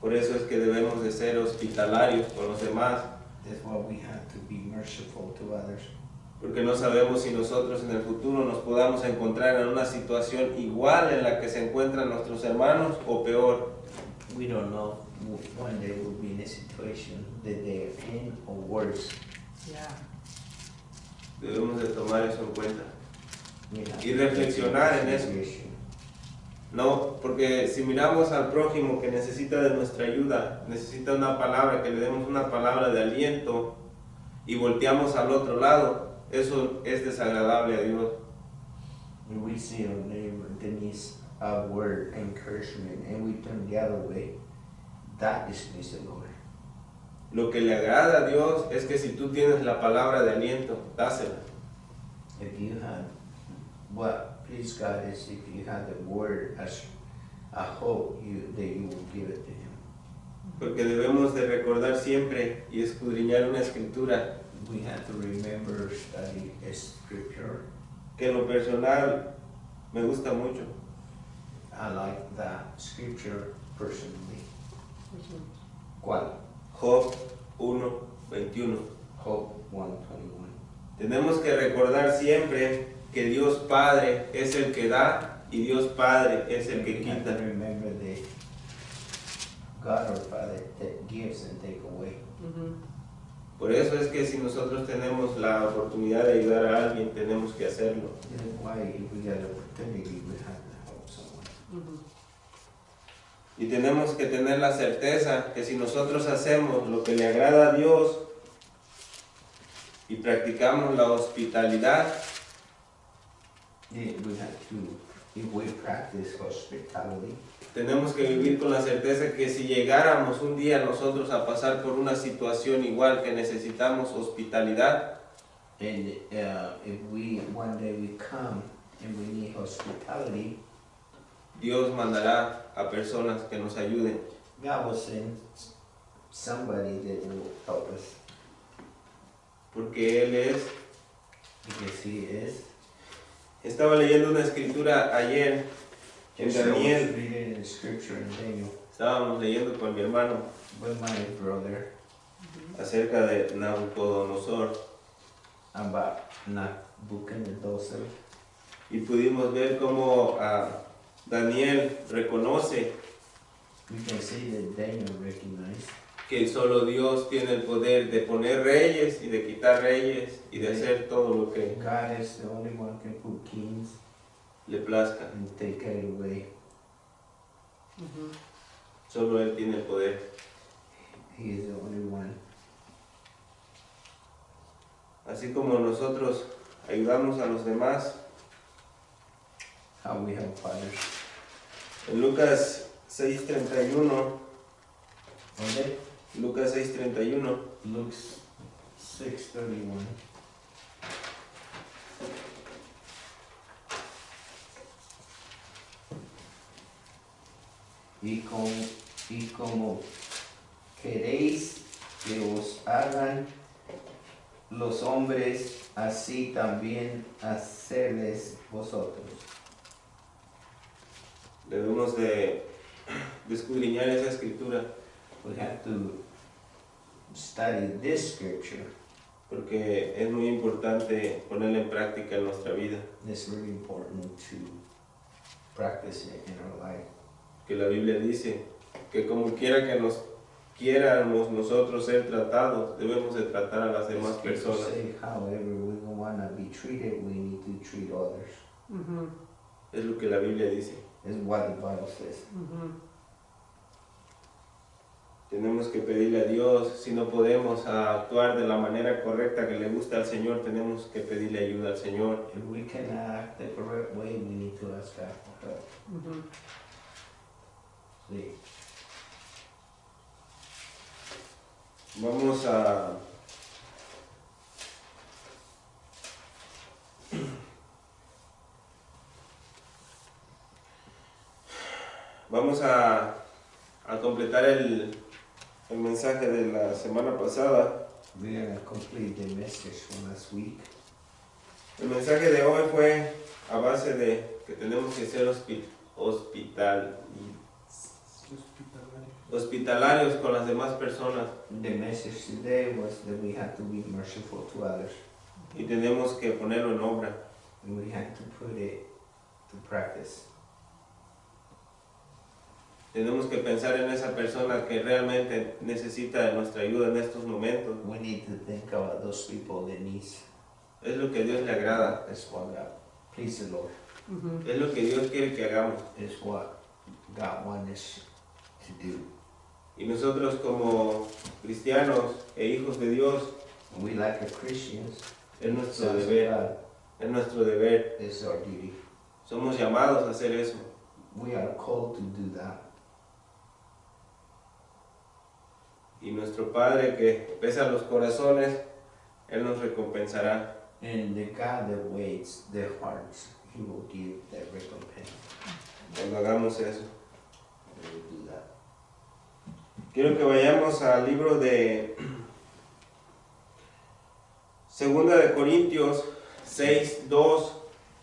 por eso es que debemos de ser hospitalarios con los demás, That's why we have to be merciful to others. porque no sabemos si nosotros en el futuro nos podamos encontrar en una situación igual en la que se encuentran nuestros hermanos o peor. We don't know one day we'll be in a situation that they're in or worse. Yeah. Debemos de tomar eso en cuenta. We have Y to reflexionar take en eso. consideration. No, porque si miramos al prójimo que necesita de nuestra ayuda, necesita una palabra, que le demos una palabra de aliento y volteamos al otro lado, eso es desagradable a Dios. When we see our neighbor that needs a word, encouragement, and we turn the other way, that displeases the Lord. Lo que le agrada a Dios es que si tú tienes la palabra de aliento, dásela. If you have, what please God is if you have the word as a hope, that you will give it to Him. Porque debemos de recordar siempre y escudriñar una escritura We have to remember study scripture. que en lo personal me gusta mucho. I like that scripture personally. Which one? ¿Cuál? Job 1:21. Job 1:21. Tenemos que recordar siempre que Dios Padre es el que da y Dios Padre es el que We have to quita. remember that God our Father that gives and take away. Por eso es que si nosotros tenemos la oportunidad de ayudar a alguien, tenemos que hacerlo. This is why if we get the opportunity, we have to help someone. Y tenemos que tener la certeza que si nosotros hacemos lo que le agrada a Dios y practicamos la hospitalidad, Yeah, we have to, if we practice hospitality, tenemos que vivir con la certeza que si llegáramos un día nosotros a pasar por una situación igual que necesitamos hospitalidad, and if we one day we come and we need hospitality, Dios mandará a personas que nos ayuden. God will send somebody that will help us Porque Él es. because He is. Estaba leyendo una escritura ayer en Just I was Daniel. reading in the scripture in Daniel Estábamos leyendo con mi hermano with my brother acerca de Nabucodonosor about Nebuchadnezzar. y pudimos ver cómo Daniel reconoce We can see that Daniel recognized que solo Dios tiene el poder de poner reyes y de quitar reyes y de hacer todo lo que God is the only one can put kings le plazca. and take it away. Solo Él tiene el poder. He is the only one. Así como nosotros ayudamos a los demás, How we help others. en Lucas 6:31, Okay? Lucas 6:31, Luke 6:31. Y como queréis que os hagan los hombres, así también hacerles vosotros. debemos de escudriñar esa escritura We have to study this scripture. porque es muy importante ponerla en práctica en nuestra vida. It's really important to practice it in our life. Que la Biblia dice que como quiera que nos quiéramos nosotros ser tratados, debemos de tratar a las demás Scripture personas. say, however we want to be treated, we need to treat others. Es lo que la Biblia dice. Is what the Bible says. Tenemos que pedirle a Dios, si no podemos actuar de la manera correcta que le gusta al Señor, tenemos que pedirle ayuda al Señor. If we cannot act the correct way, we need to ask God for help. Mhm. See, Vamos a completar el mensaje de la semana pasada. we're gonna complete the message from last week. El mensaje de hoy fue a base de que tenemos que ser hospitalarios con las demás personas The message today was that we have to be merciful to others, y tenemos que ponerlo en obra. and we have to put it to practice. Tenemos que pensar en esa persona que realmente necesita de nuestra ayuda en estos momentos. We need to think about those people that needs. Es lo que a Dios le agrada, That's what God please the Lord. Mhm. es lo que Dios quiere que hagamos. Is what God wants us to do. Y nosotros como cristianos e hijos de Dios, We like as Christians, es nuestro sons of deber, God, es nuestro deber. it's our duty. Somos llamados a hacer eso. We are called to do that. Y nuestro Padre que pesa los corazones, Él nos recompensará. And the God that weighs their hearts, He will give that recompense. Cuando hagamos eso. He will do that. Quiero que vayamos al libro de Segunda de Corintios 6:2.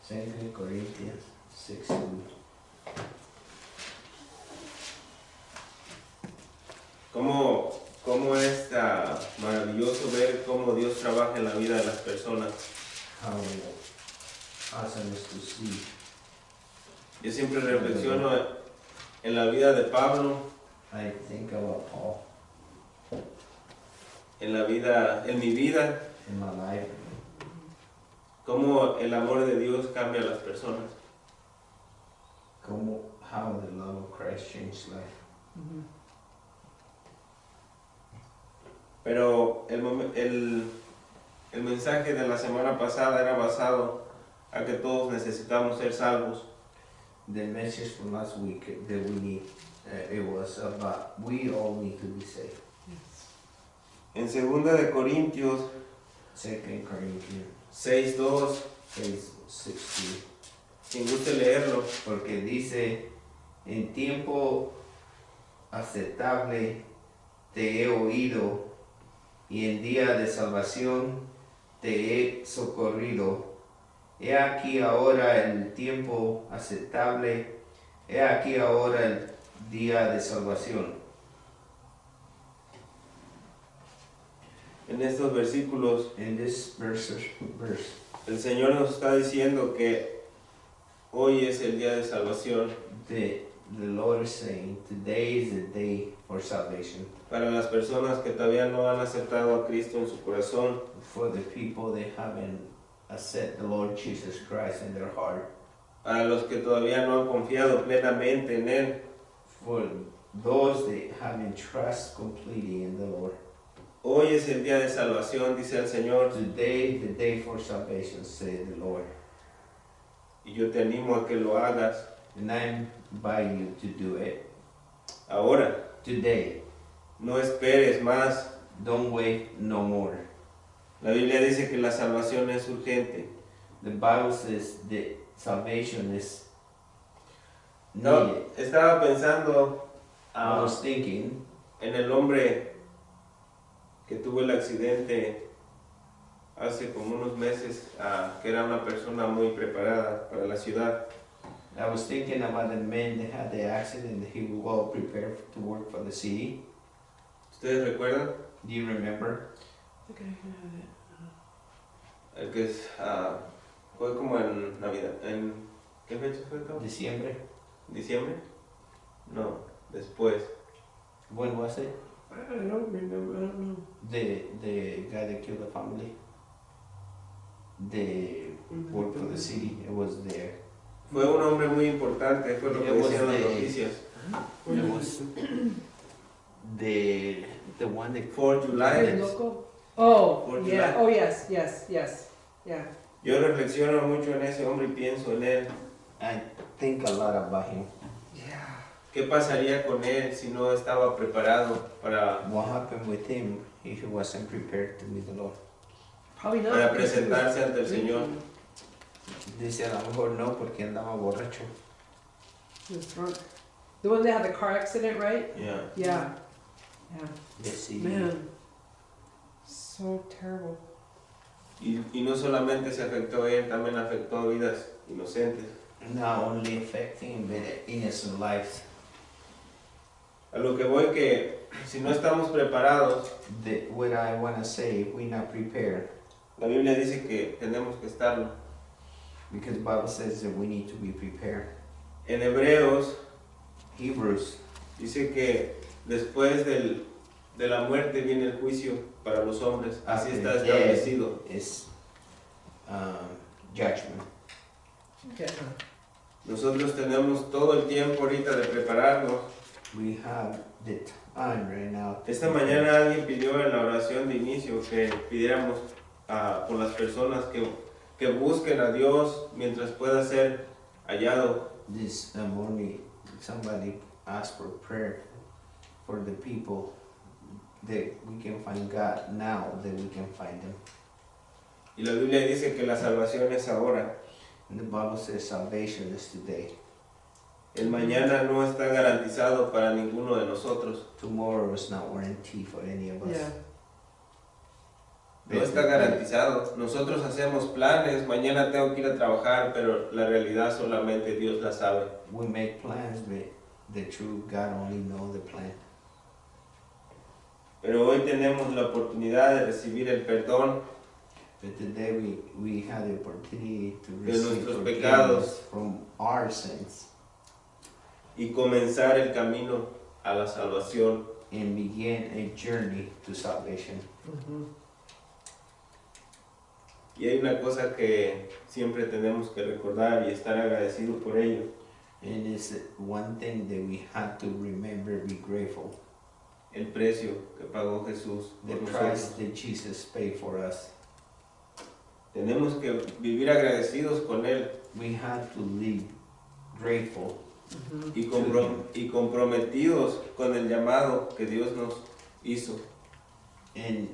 2 Corinthians 6:2. Cómo es maravilloso ver cómo Dios trabaja en la vida de las personas. How awesome is to see. Yo siempre reflexiono en la vida de Pablo, I think about Paul en mi vida, in my life, cómo el amor de Dios cambia a las personas. how the love of Christ changed life. Mhm. Pero el mensaje de la semana pasada era basado a que todos necesitamos ser salvos. The message from last week that we need, it was about we all need to be saved. Yes. En 2 de Corintios 2 Corinthians 6:2, 6:16. quien guste leerlo, Porque dice, en tiempo aceptable te he oído y en día de salvación te he socorrido. He aquí ahora el tiempo aceptable, he aquí ahora el día de salvación. en estos versículos, In this verse, el Señor nos está diciendo que hoy es el día de salvación the Lord is saying, today is the day for salvation. para las personas que todavía no han aceptado a Cristo en su corazón, For the people that haven't accepted the Lord Jesus Christ in their heart. para los que todavía no han confiado plenamente en Él. For those that haven't trust completely in the Lord. Hoy es el día de salvación, dice el Señor, Today, the day for salvation, said the Lord. y yo te animo a que lo hagas And I invite you to do it ahora. today. No esperes más. Don't wait no more. La Biblia dice que la salvación es urgente. The Bible says that salvation is No, needed. estaba pensando I was thinking en el hombre que tuvo el accidente hace como unos meses, que era una persona muy preparada para la ciudad. I was thinking about the man that had the accident. He was well prepared to work for the city. ¿Ustedes recuerdan? Do you remember? I think I can have it. El que fue como en Navidad. ¿En qué fecha fue todo? December. ¿Diciembre? No, después. When was it? I don't remember. I don't know. The guy that killed the family. The work for the city. It was there. Fue un hombre muy importante, fue lo que It was decían las the- noticias. It was The one that 4 Bien July. loco. Oh, Por yeah. July. Oh, yes, yes, yes. Yeah. Yo reflexiono mucho en ese hombre y pienso en él. I think a lot about him. Yeah. ¿Qué pasaría con él si no estaba preparado para What happened with him if he wasn't prepared to meet the Lord? Probably not. para because he was presentarse ante el Señor? drinking. Dice a lo mejor no porque andaba borracho. He was drunk. The one that had the car accident, right? Yeah. Yeah. Yeah. Yes, he Man. So terrible. Y no solamente se afectó a él, también afectó a vidas inocentes. not only affecting but innocent lives. A lo que voy que si no estamos preparados, What I want to say, if we're not prepared, la Biblia dice que tenemos que estarlo. because the Bible says that we need to be prepared. En Hebreos Hebrews dice que después de la muerte viene el juicio para los hombres. Así está After establecido. is judgment. Okay. Nosotros tenemos todo el tiempo ahorita de prepararnos. We have the time right now. Esta mañana alguien pidió en la oración de inicio que pidiéramos por las personas que busquen a Dios mientras pueda ser hallado. This morning, somebody asked for prayer for the people that we can find God now, that we can find Him. Y la Biblia dice que la salvación es ahora. And the Bible says salvation is today. El mañana no está garantizado para ninguno de nosotros. Tomorrow is not guaranteed for any of us. Yeah. No está garantizado. Nosotros hacemos planes, mañana tengo que ir a trabajar, pero la realidad solamente Dios la sabe. We make plans, but the true God only knows the plan. Pero hoy tenemos la oportunidad de recibir el perdón But today we have the opportunity to de receive nuestros forgiveness pecados from our sins y comenzar el camino a la salvación. and begin a journey to salvation. Mm-hmm. Y hay una cosa que siempre tenemos que recordar y estar agradecidos por ello. And it's one thing that we have to remember, be grateful. El precio que pagó Jesús The por price nosotros. that Jesus paid for us. Tenemos que vivir agradecidos con Él We have to live grateful Mm-hmm. y comprometidos con el llamado que Dios nos hizo. and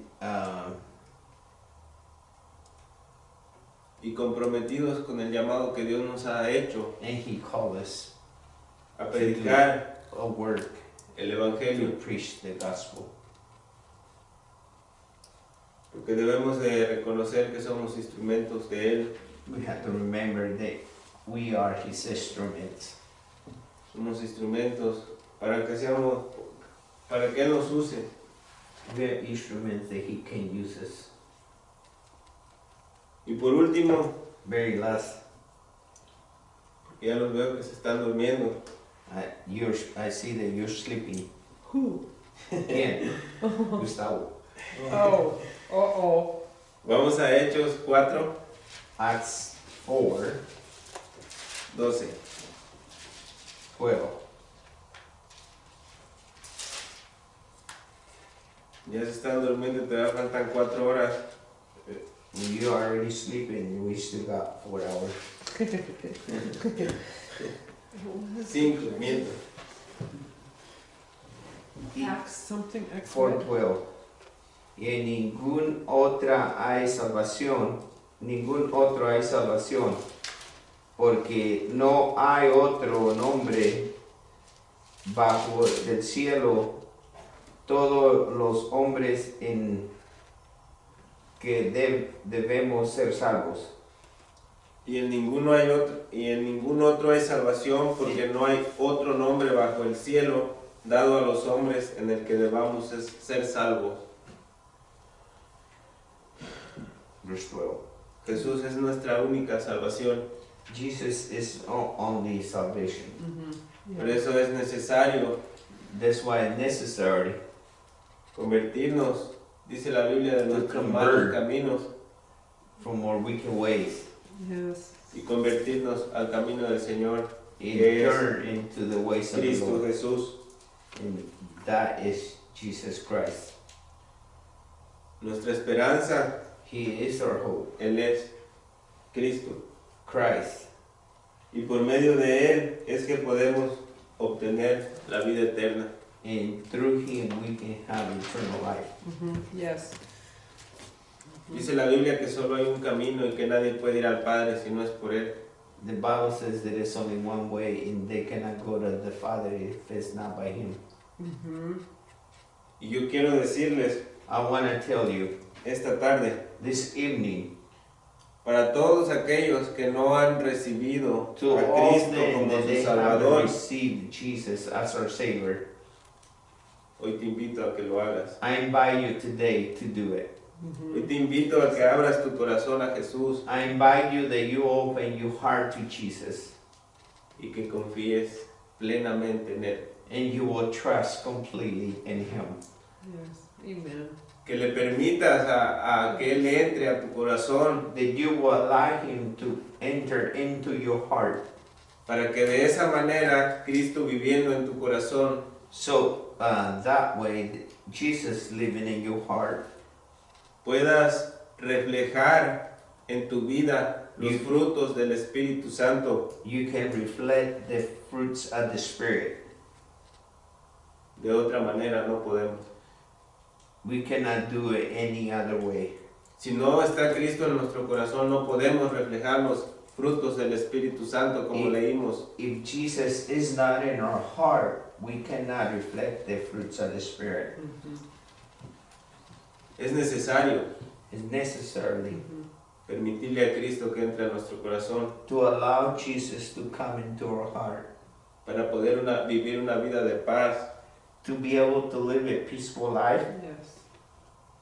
Y comprometidos con el llamado que Dios nos ha hecho He called us a predicar a work el to Evangelio. preach the gospel. Porque debemos de reconocer que somos instrumentos de Él. We have to remember that we are His instruments. Somos instrumentos para que Él nos use. We are instruments that He can use us. Y por último, Very last, ya los veo que se están durmiendo. I see that you're sleeping. Who? Again, Gustavo. Oh. Uh-oh. Vamos a Hechos 4, Acts 4, 12. 12. Ya se están durmiendo, todavía faltan 4 horas. You are already sleeping, we still got 4 hours. 5, miento. Acts something Acts 4:12. Y en ningún otra hay salvación, ningún otro hay salvación, porque no hay otro nombre bajo el cielo, todos los hombres en que debemos ser salvos. Y en ninguno otro hay salvación, porque no hay otro nombre bajo el cielo dado a los hombres en el que debamos ser salvos. Verse 12. Jesús es nuestra única salvación. Jesus is only salvation. Mm-hmm. Por eso es necesario That's why it's necessary convertirnos, dice la Biblia, de nuestros convert. malos caminos from our wicked ways Yes. y convertirnos al camino del Señor, and Yes. turn into the ways of the Cristo Lord. Jesús. and that is Jesus Christ. Nuestra esperanza, He is our hope, Él es Cristo. Christ. Y por medio de Él es que podemos obtener la vida eterna. And through Him we can have eternal life. Yes. Dice la Biblia que solo hay un camino y que nadie puede ir al Padre si no es por Él. The Bible says that it's only one way and they cannot go to the Father if it's not by Him. Y yo quiero decirles I want to tell you, esta tarde, this evening, para todos aquellos que no han recibido to a all Cristo them como that su they Salvador, haven't received Jesus as our Savior, hoy te invito a que lo hagas. I invite you today to do it. Hoy te invito a que abras tu corazón a Jesús I invite you that you open your heart to Jesus y que confíes plenamente en Él. and you will trust completely in Him. Yes. Amen. Que le permitas a que Él entre a tu corazón That you will allow Him to enter into your heart. para que de esa manera Cristo viviendo en tu corazón So that way, Jesus living in your heart, puedas reflejar en tu vida los frutos del Espíritu Santo. you can reflect the fruits of the Spirit. De otra manera no podemos. We cannot do it any other way. Si no está Cristo en nuestro corazón, no podemos reflejar los frutos del Espíritu Santo como leímos. If Jesus is not in our heart, we cannot reflect the fruits of the Spirit. Es necesario It's necessarily permitirle a Cristo que entre a nuestro corazón to allow Jesus to come into our heart, para poder vivir una vida de paz to be able to live a peaceful life, Yes.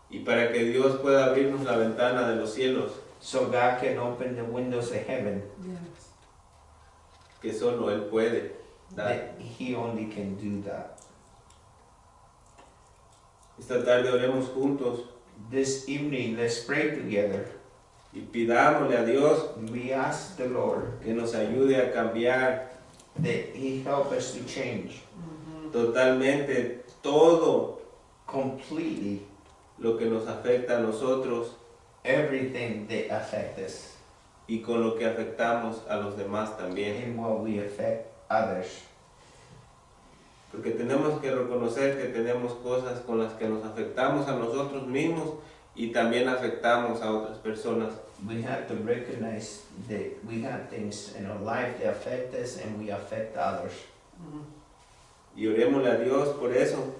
y para que Dios pueda abrirnos la ventana de los cielos, so God can open the windows of heaven Yes. que solo Él puede dar. that He only can do that. Esta tarde oremos juntos This evening, let's pray together. y pidámosle a Dios We ask the Lord que nos ayude a cambiar that He help us to change totalmente todo completely lo que nos afecta a nosotros everything that affect us y con lo que afectamos a los demás también. and what we affect others. Porque tenemos que reconocer que tenemos cosas con las que nos afectamos a nosotros mismos y también afectamos a otras personas. We have to recognize that we have things in our life that affect us and we affect others. Y orémosle a Dios por eso.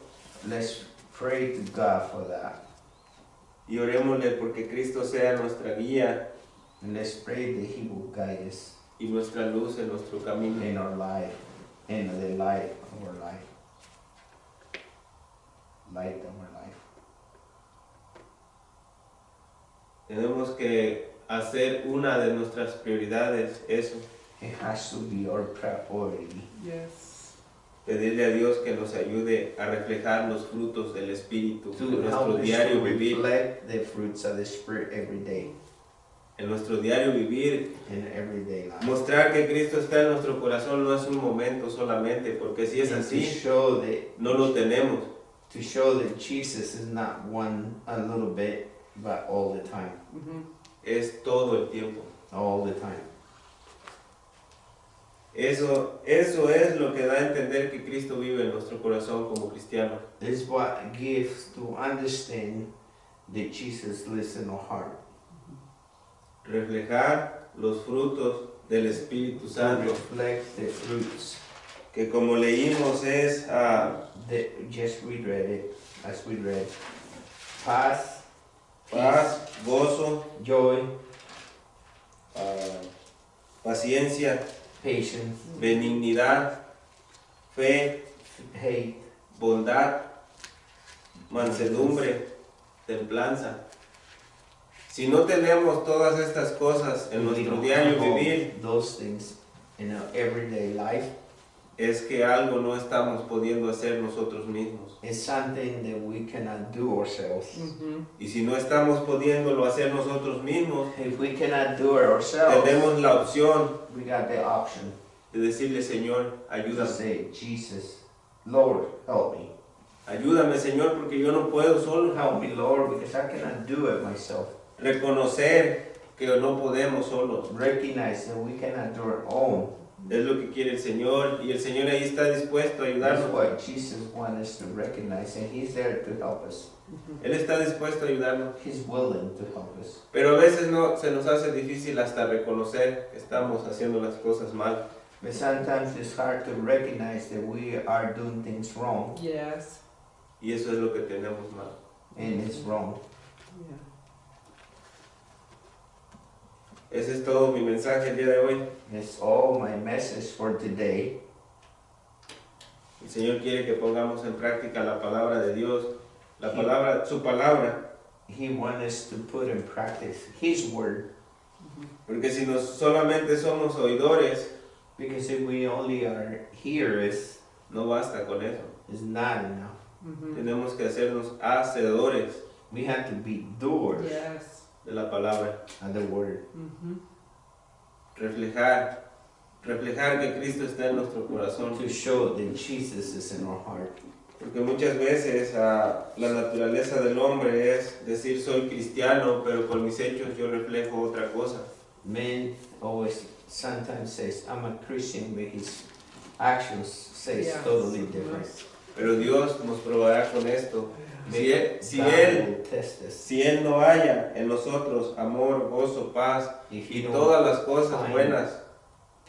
Let's pray to God for that. Y orémosle porque Cristo sea nuestra guía And let's pray that He will guide us y nuestra luz en nuestro camino. in our life, in the light of our life. Light of our life. Tenemos que hacer una de nuestras prioridades eso. It has to be our priority. Yes. Pedirle a Dios que nos ayude a reflejar los frutos del Espíritu To en help nuestro us diario to vivir. reflect the fruits of the Spirit every day, En nuestro diario vivir, in everyday life. mostrar que Cristo está en nuestro corazón no es un momento solamente, porque si es And así, to no lo tenemos. show that Jesus is not a little bit, but all the time. Es todo el tiempo. All the time. Eso es lo que da a entender que Cristo vive en nuestro corazón como cristianos. This is what gives to understand that Jesus lives in our heart. Reflejar los frutos del Espíritu To Santo, reflect the fruits que como leímos es that just we read it, as we read. Paz, paz, gozo, joy, paciencia, patience, benignidad, fe, hate, bondad, mansedumbre, templanza. Si no tenemos todas estas cosas en we nuestro don't diario have all vivir, those things in our everyday life. es que algo no estamos pudiendo hacer nosotros mismos. It's something that we cannot do ourselves. Y si no estamos pudiéndolo hacer nosotros mismos, If we cannot do it ourselves, tenemos la opción we got the option de decirle, Señor, to ayúdame. say, Jesus, Lord, help me. Ayúdame, Señor, porque yo no puedo solo. Help me, Lord, because I cannot do it myself. Reconocer que no podemos solos. Recognize that we cannot do our own. Es lo que quiere el Señor y el Señor ahí está dispuesto a That's ayudarnos. what Jesus wants us to recognize, and He's there to help us. Él está dispuesto a ayudarnos. He's willing to help us. Pero a veces no se nos hace difícil hasta reconocer que estamos haciendo las cosas mal. But sometimes it's hard to recognize that we are doing things wrong, Yes. Y eso es lo que tenemos mal. and it's wrong. Yeah. Ese es todo mi mensaje el día de hoy. That's all my message for today. El Señor quiere que pongamos en práctica la palabra de Dios, la palabra, su palabra. He wants us to put in practice His word, Porque si solamente somos oidores, because if we only are hearers, no basta con eso. it's not enough. Tenemos que hacernos hacedores We have to be doers Yes. de la palabra. of the word. Reflejar que Cristo está en nuestro corazón. To show that Jesus is in our heart. Porque muchas veces la naturaleza del hombre es decir soy cristiano, pero con mis hechos yo reflejo otra cosa. Men always sometimes says, I'm a Christian, but his actions says Yes. totally different. Pero Dios nos probará con esto. Si God Él, will test us. si Él no haya en nosotros amor, gozo, paz If y you todas don't las cosas find buenas,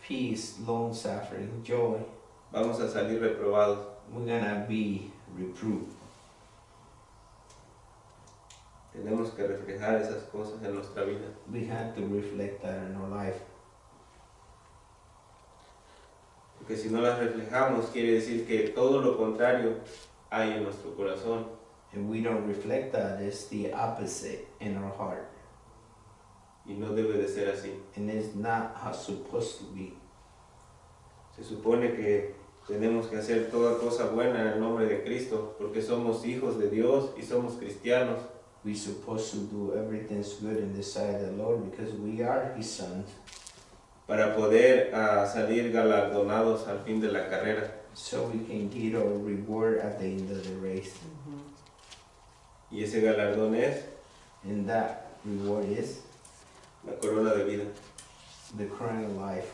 peace, long suffering, joy, vamos a salir reprobados. we're gonna be reproved. Tenemos que reflejar esas cosas en nuestra vida. We have to reflect that in our life. Porque si no las reflejamos, quiere decir que todo lo contrario hay en nuestro corazón. If we don't reflect that, it's the opposite in our heart. Y no debe de ser así. And it's not how it's supposed to be. Se supone que tenemos que hacer toda cosa buena en el nombre de Cristo, porque somos hijos de Dios y somos cristianos. We're supposed to do everything's good in the sight of the Lord because we are His sons. Para poder salir galardonados al fin de la carrera. So we can get our reward at the end of the race. Y ese galardón es And that reward is la corona de vida. the crown of life.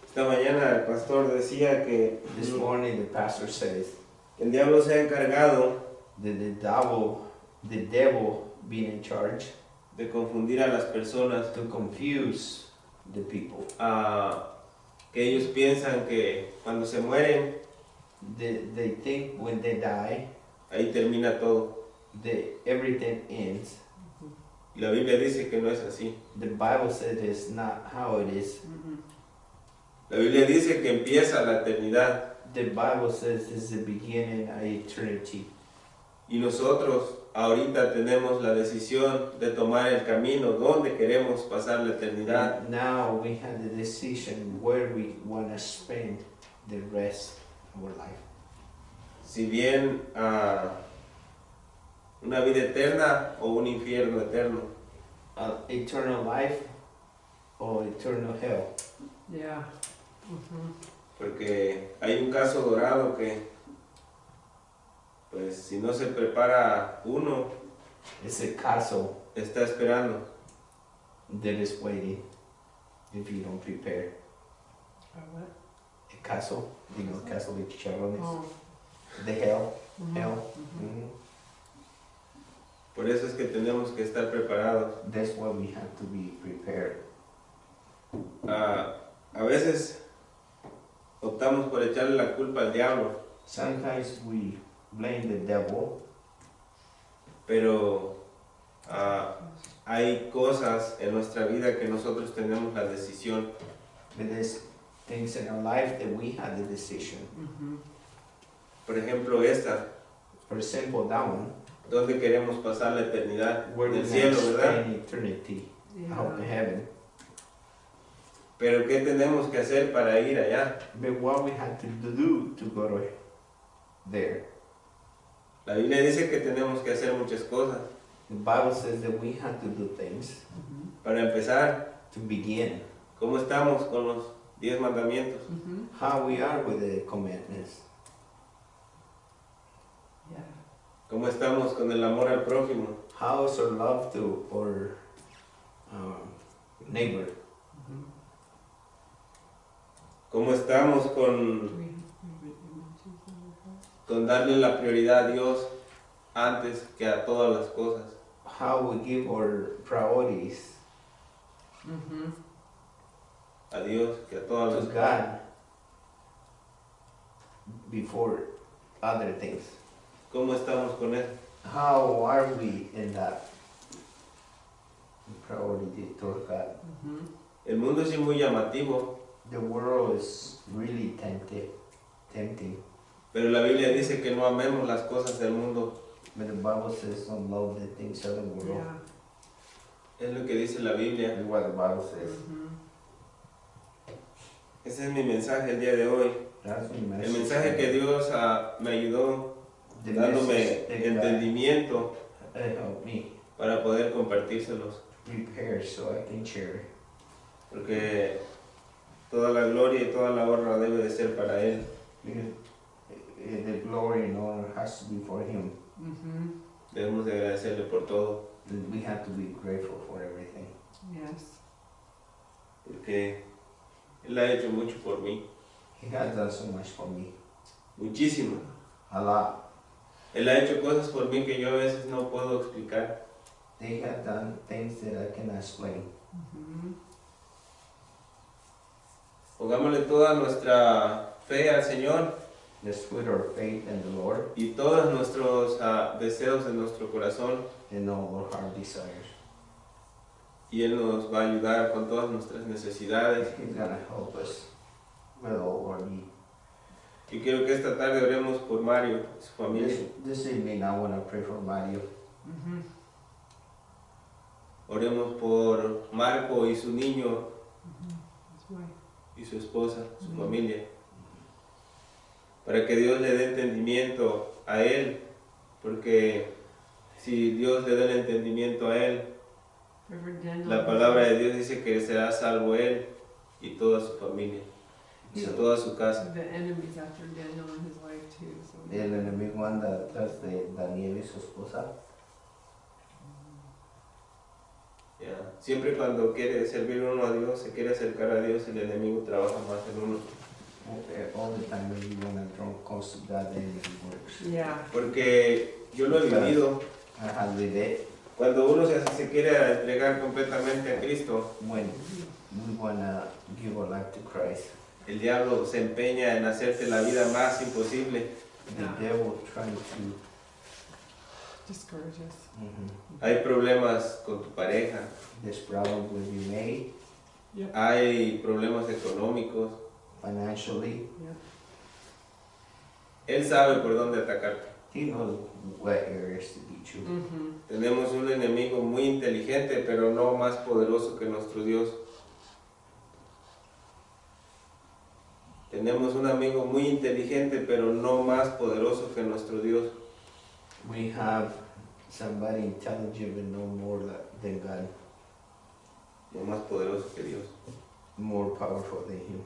Esta mañana el pastor decía que This morning the pastor says el diablo se ha encargado that the devil being in charge de confundir a las personas, to confuse the people. que ellos piensan que cuando se mueren, They think when they die, ahí termina todo. everything ends. Y la Biblia dice que no es así. The Bible says it's not how it is. La Biblia dice que empieza la eternidad The Bible says it's the beginning of eternity. y nosotros ahorita tenemos la decisión de tomar el camino donde queremos pasar la eternidad. And now we have the decision where we want to spend the rest of our life. Si bien una vida eterna o un infierno eterno. Eternal life or eternal hell. Yeah. Porque hay un caso dorado que, pues si no se prepara uno, It's a castle está esperando. that is waiting if you don't prepare. A castle, you know, castle de chicharrones. Oh. The hell. Hell. Mhm. Por eso es que tenemos que estar preparados. That's why we have to be prepared. A veces optamos por echarle la culpa al diablo, Sometimes we blame the devil, pero hay cosas en nuestra vida que nosotros tenemos la decisión. but there's things in our life that we have the decision. Por ejemplo, esta, For example, that one, ¿dónde queremos pasar la eternidad? where En we el cielo, have ¿verdad? spend eternity out in Yeah. heaven. Pero ¿qué tenemos que hacer para ir allá? But what we have to do to go to there? La Biblia dice que tenemos que hacer muchas cosas. The Bible says that we have to do things Para empezar, to begin. ¿cómo estamos con los 10 mandamientos? How we are with the commandments. ¿Cómo estamos con el amor al prójimo? How is our love to our neighbor? ¿Cómo estamos con darle la prioridad a Dios antes que a todas las cosas? How we give our priorities A Dios que a todas las to cosas. God before other things. ¿Cómo estamos con eso? How are we in that priority toward God? El mundo es muy llamativo, The world is really tempting, pero la Biblia dice que no amemos las cosas del mundo. but the Bible says don't love the things of the world. Yeah. Es lo que dice la Biblia. That's what the Bible says. Ese es mi mensaje el día de hoy. That's the El message. mensaje que Dios me ayudó The dándome message that God entendimiento helped me para poder compartírselos. prepare so I can share. Porque toda la gloria y toda la honra debe de ser para Él. Because the glory and honor has to be for Him. Debemos de agradecerle por todo. And we have to be grateful for everything. Yes. Porque Él ha hecho mucho por mí. He has done so much for me. Muchísimo. A lot. Él ha hecho cosas por mí que yo a veces no puedo explicar. They have done things that I cannot explain. Pongámosle toda nuestra fe al Señor Let's put our faith in the Lord y todos nuestros deseos en nuestro corazón and all our heart desires. y Él nos va a ayudar con todas nuestras necesidades. He's gonna help us with all our needs. Y quiero que esta tarde oremos por Mario y su familia. This evening I want to pray for Mario. Oremos por Marco y su niño That's right. y su esposa, su familia. Para que Dios le dé entendimiento a él, porque si Dios le da el entendimiento a él, Reverend Daniel. la palabra de Dios dice que será salvo él y toda su familia, y toda su casa. The enemy's after Daniel and his wife too. So. El enemigo anda atrás de Daniel y su esposa. Ya. Siempre cuando quiere servir uno a Dios, se quiere acercar a Dios, el enemigo trabaja más en uno. All the time when you want to draw close to God, the enemy works. Yeah. Porque yo lo he vivido, I have lived it. cuando uno se quiere entregar completamente a Cristo, When we want to give our life to Christ, el diablo se empeña en hacerte la vida más imposible. the devil trying to. Discourage us. Hay problemas con tu pareja, This problem will be made hay problemas económicos. financially. Él sabe por dónde atacarte. He knows what areas to beat you. Tenemos un enemigo muy inteligente, pero no más poderoso que nuestro Dios. Tenemos un amigo muy inteligente, pero no más poderoso que nuestro Dios. We have somebody intelligent but no more than God, No más poderoso que Dios. more powerful than Him.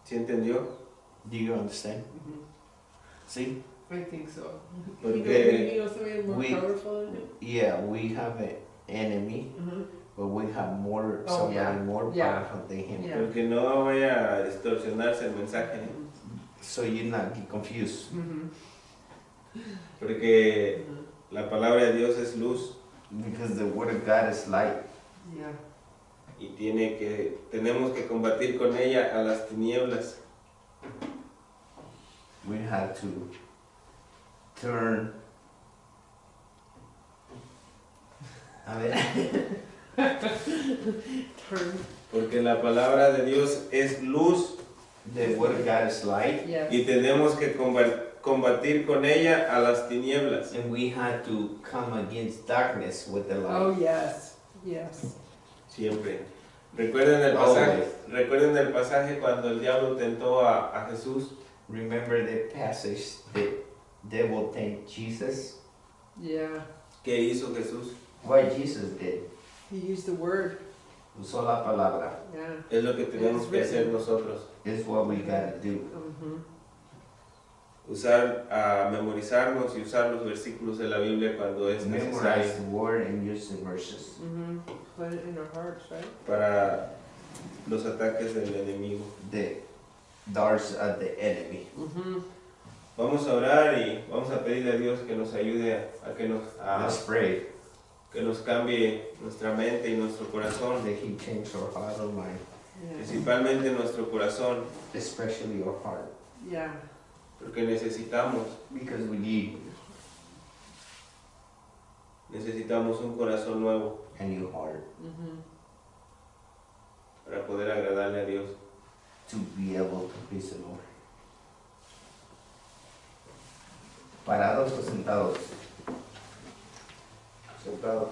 ¿Sí entendió? Do you understand? See? I think so. Porque You know somebody more we- powerful than him? Yeah, we have an enemy, but we have more, Oh, somebody yeah. more Yeah. powerful than Him. Yeah. Porque no vaya a distorsionarse el mensaje. So you not get confused. Porque la palabra de Dios es luz Because the Word of God is light. Yeah. y tenemos que combatir con ella a las tinieblas. We have to turn. A ver. Turn. Porque la palabra de Dios es luz The Word of God is light, Yes. y tenemos que combatir con ella a las tinieblas. and we have to come against darkness with the light. Oh, yes. Yes. Siempre. Recuerden el pasaje cuando el diablo tentó a Jesús. Remember the passage, the devil tempted Jesus? Yeah. ¿Qué hizo Jesús? What Jesus did, He used the word. usó la palabra. Yeah. Es lo que tenemos que hacer nosotros. It's what we gotta do. usar, memorizarnos y usar los versículos de la Biblia cuando es Memorize necesario the word and use the verses. Put it in our hearts, right? para los ataques del enemigo. The darts of the enemy. Vamos a orar y vamos a pedirle a Dios que nos ayude a Let's pray que nos cambie nuestra mente y nuestro corazón, that He change our heart or mind, Yeah. principalmente nuestro corazón, especially our heart, Yeah. porque necesitamos because we need un corazón nuevo a new heart para poder agradarle a Dios. to be able to please the Lord. ¿Parados o sentados? Sentados.